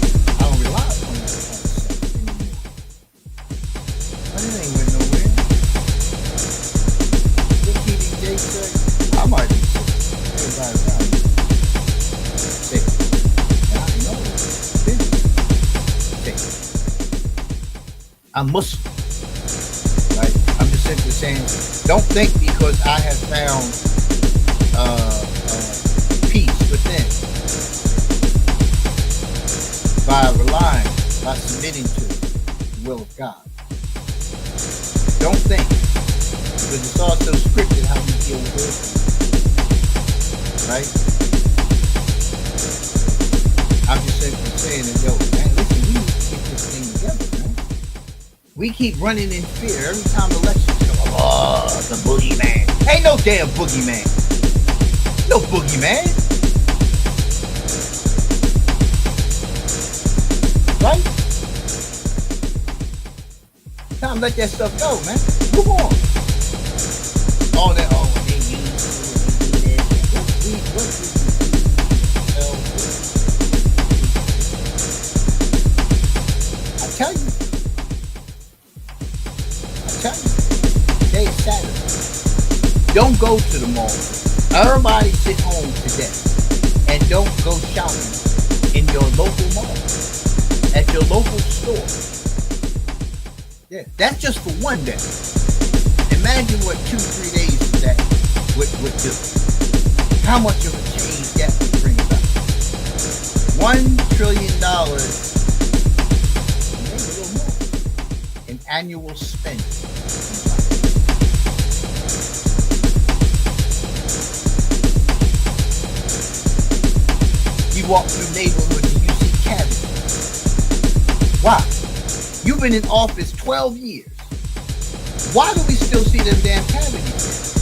I don't rely on that part of stuff anymore. But it ain't went nowhere. What TDJ say? I might be sick. Everybody around me. Sick. And I know it's sick. I'm Muslim. Right? I'm just simply saying, don't think because I have found peace within by relying, by submitting to the will of God. Don't think, because it's also scripted how we deal with it, right? I'm just simply saying that, yo, man, listen, we need to get this thing together, man. We keep running in fear every time elections come up. Oh, the boogeyman. Ain't no damn boogeyman. No boogeyman. Right? Time to let that stuff go, man. Move on. All that, they use this. What I tell you. Today is Saturday. Don't go to the mall. Everybody sit home today and don't go shopping in your local mall, at your local store. Yeah, that's just for one day. Imagine what 2-3 days of that would do. How much of a change that would bring about? $1 trillion, maybe a little more, in annual spending. You walk through neighborhoods and you see cabbages. Why? You've been in office 12 years. Why do we still see them damn cabbages?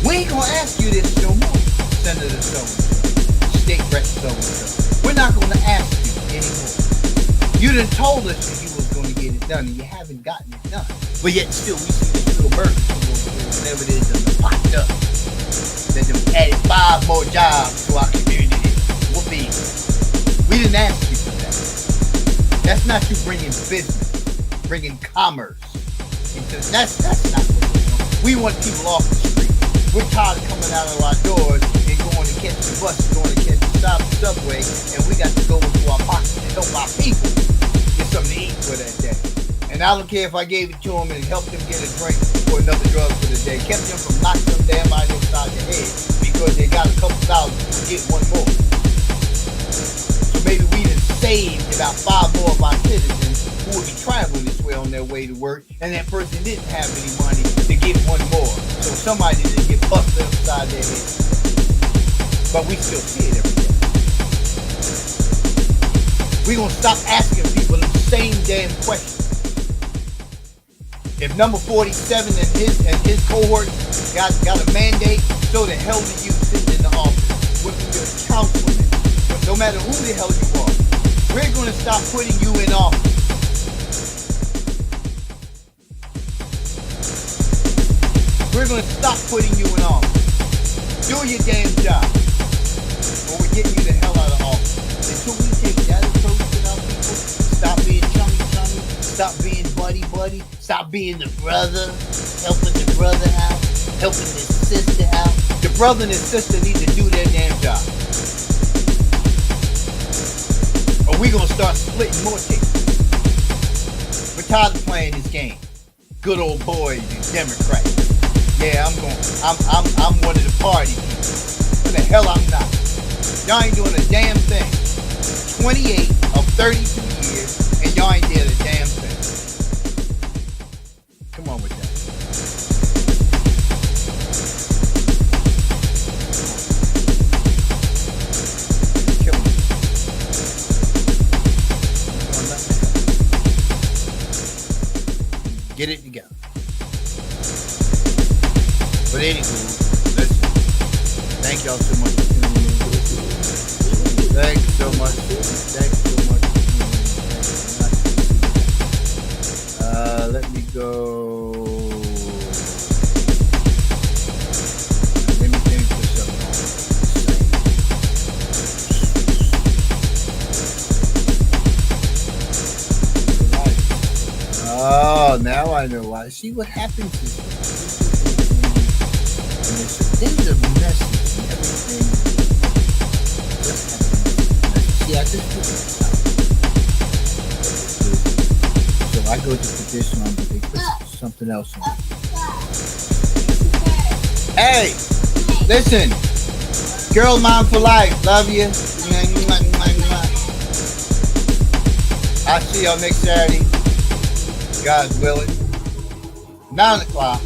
We ain't gonna ask you this no more, Senator so-and-so, State Rep so-and-so. We're not gonna ask you anymore. You done told us that you was gonna get it done and you haven't gotten it done. But yet still we see this little burger whatever it is that popped up. That them added 5 more jobs to our community. Whoopee. We didn't ask you for that. That's not you bringing business, bringing commerce. That's not what we're doing. We want people off the street. We're tired of coming out of our doors and going to catch the bus, going to catch the subway, and we got to go into our pockets and help our people get something to eat for that day. And I don't care if I gave it to them and helped them get a drink or another drug for the day. Kept them from knocking them damn out inside the head because they got a couple thousand to get one more. So maybe we done saved about 5 more of our citizens who would be traveling this way on their way to work, and that person didn't have any money to get one more. So somebody didn't get busted upside their head. But we still see it every day. We're going to stop asking people the same damn question. If number 47 and his cohort got a mandate, so the hell do you sitting in the office with your councilman? No matter who the hell you are, we're going to stop putting you in office. We're going to stop putting you in office. Do your damn job, or we're getting you the hell out of office. Until we take that approach with our people, stop being chummy, stop being buddy, stop being the brother, helping the brother out, helping the sister out. The brother and the sister need to do their damn job. Or we're going to start splitting more tickets. We're tired of playing this game. Good old boys and Democrats. Yeah, I'm one of the party people. What the hell I'm not. Y'all ain't doing a damn thing. 28 of 32 years, and y'all ain't did a damn thing. Come on with that. Kill me. Get it together. But anywho, listen. Thank y'all so much for tuning in. Thanks so much. Thanks so much for tuning in. Let me go. Let me put something on. Oh, now I know why. See what happens is there's a message and everything. See, I just put it out. So I go to put this on, but they put something else on. Hey, listen, girl mom for life, love you. I'll see y'all next Saturday. God's willing. 9 o'clock.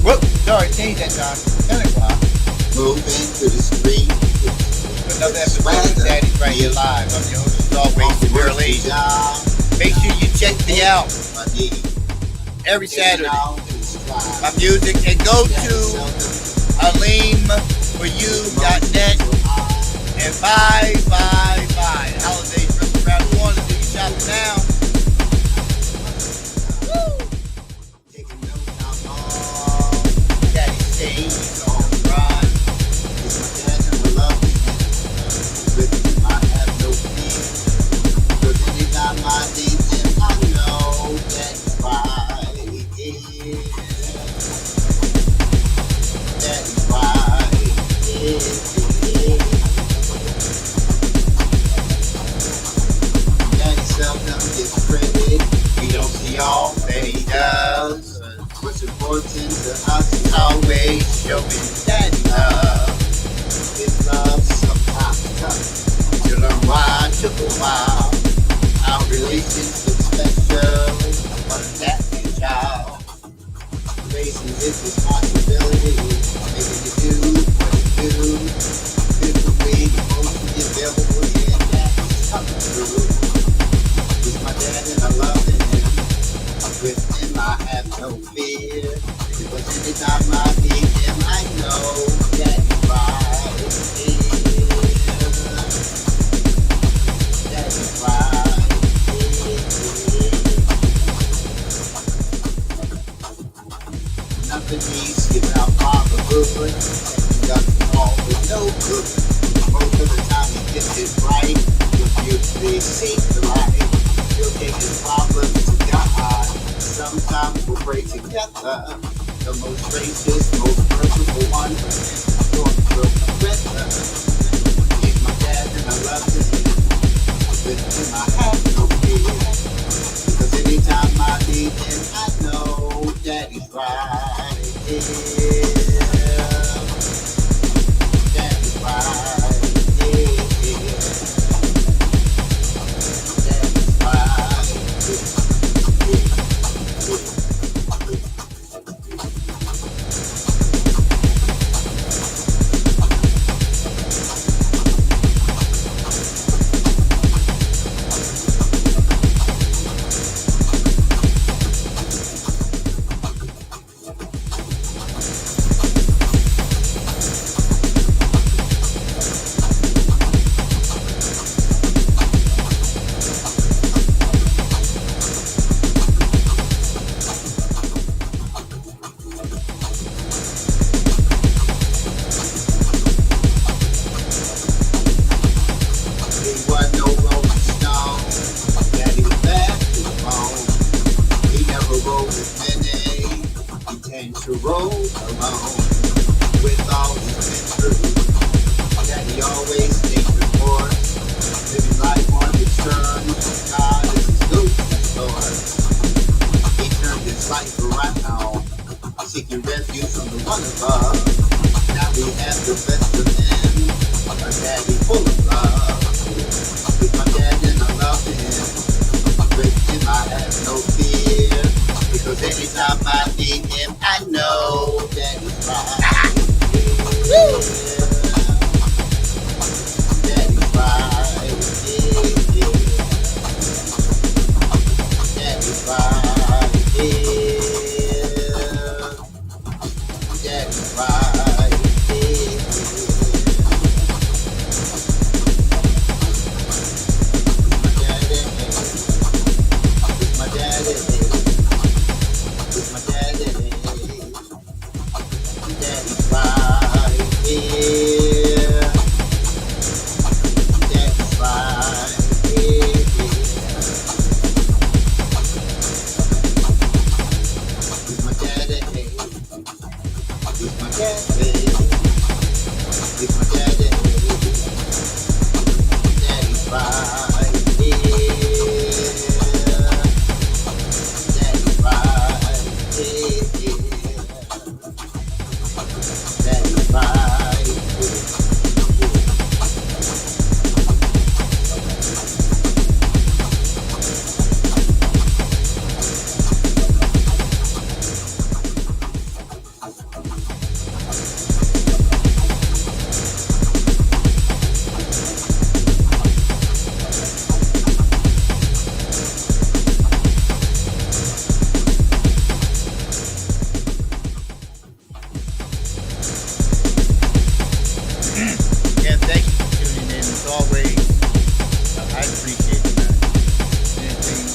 Whoops, sorry, change that time. 10 o'clock. Moving to the street. Another episode of Daddy's Right Here Live. I'm your host, as always, Early. Make sure you check me out every Saturday. My music. And go to aleemforyou.net and buy. The holidays just around the corner, so you shopping now. Daddy stays on the run. It's my dad and I love him. With him I have no fear. Cause anytime I need him, I know that's why he is. That's why he is. Daddy seldom gets credit. We don't see all that he does. What's important to us is Always showing daddy love. his love sometimes tough. To learn why took a while. Our relationship special. But that's his job. Raising his responsibility. Making it do what it do. Physically, emotionally available, and that's coming through. He's my dad and I love him. With him I have no fear. Because anytime I need him, I know that he's right here. That he's right here. Nothing needs giving out fatherhood. And he doesn't always no good. Most of the time he gets it right. Usually seek the light. He'll take his problems to God. Sometimes we'll pray together. The most gracious, most merciful one. Will with us. He's my dad and I love him. With him I have no fear. Because anytime I need him, I know that he's right here. That he's right here. That he's right here. To roll alone with all he's been through. That he always takes the course, living life on his terms. God is his go-to source. He turned his life around, seeking refuge from the one above. Now we have the best of him, a daddy full of love. With my dad and I love him. With him I have no fear. Because anytime I need him, I know that he's right. Yeah. That he's right. Yeah. That he's right. Yeah. That he's right. Yeah. right here. That's right here. That's right here. Yeah, thank you for tuning in. As always, I appreciate it, man. Anything,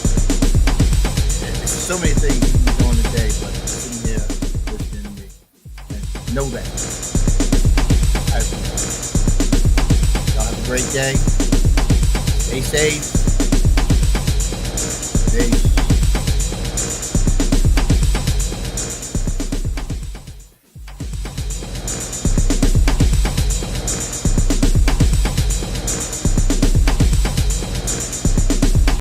there's so many things you can do on the day, but sitting here listening to me, and know that. I appreciate it. Y'all have a great day. Stay safe. Stay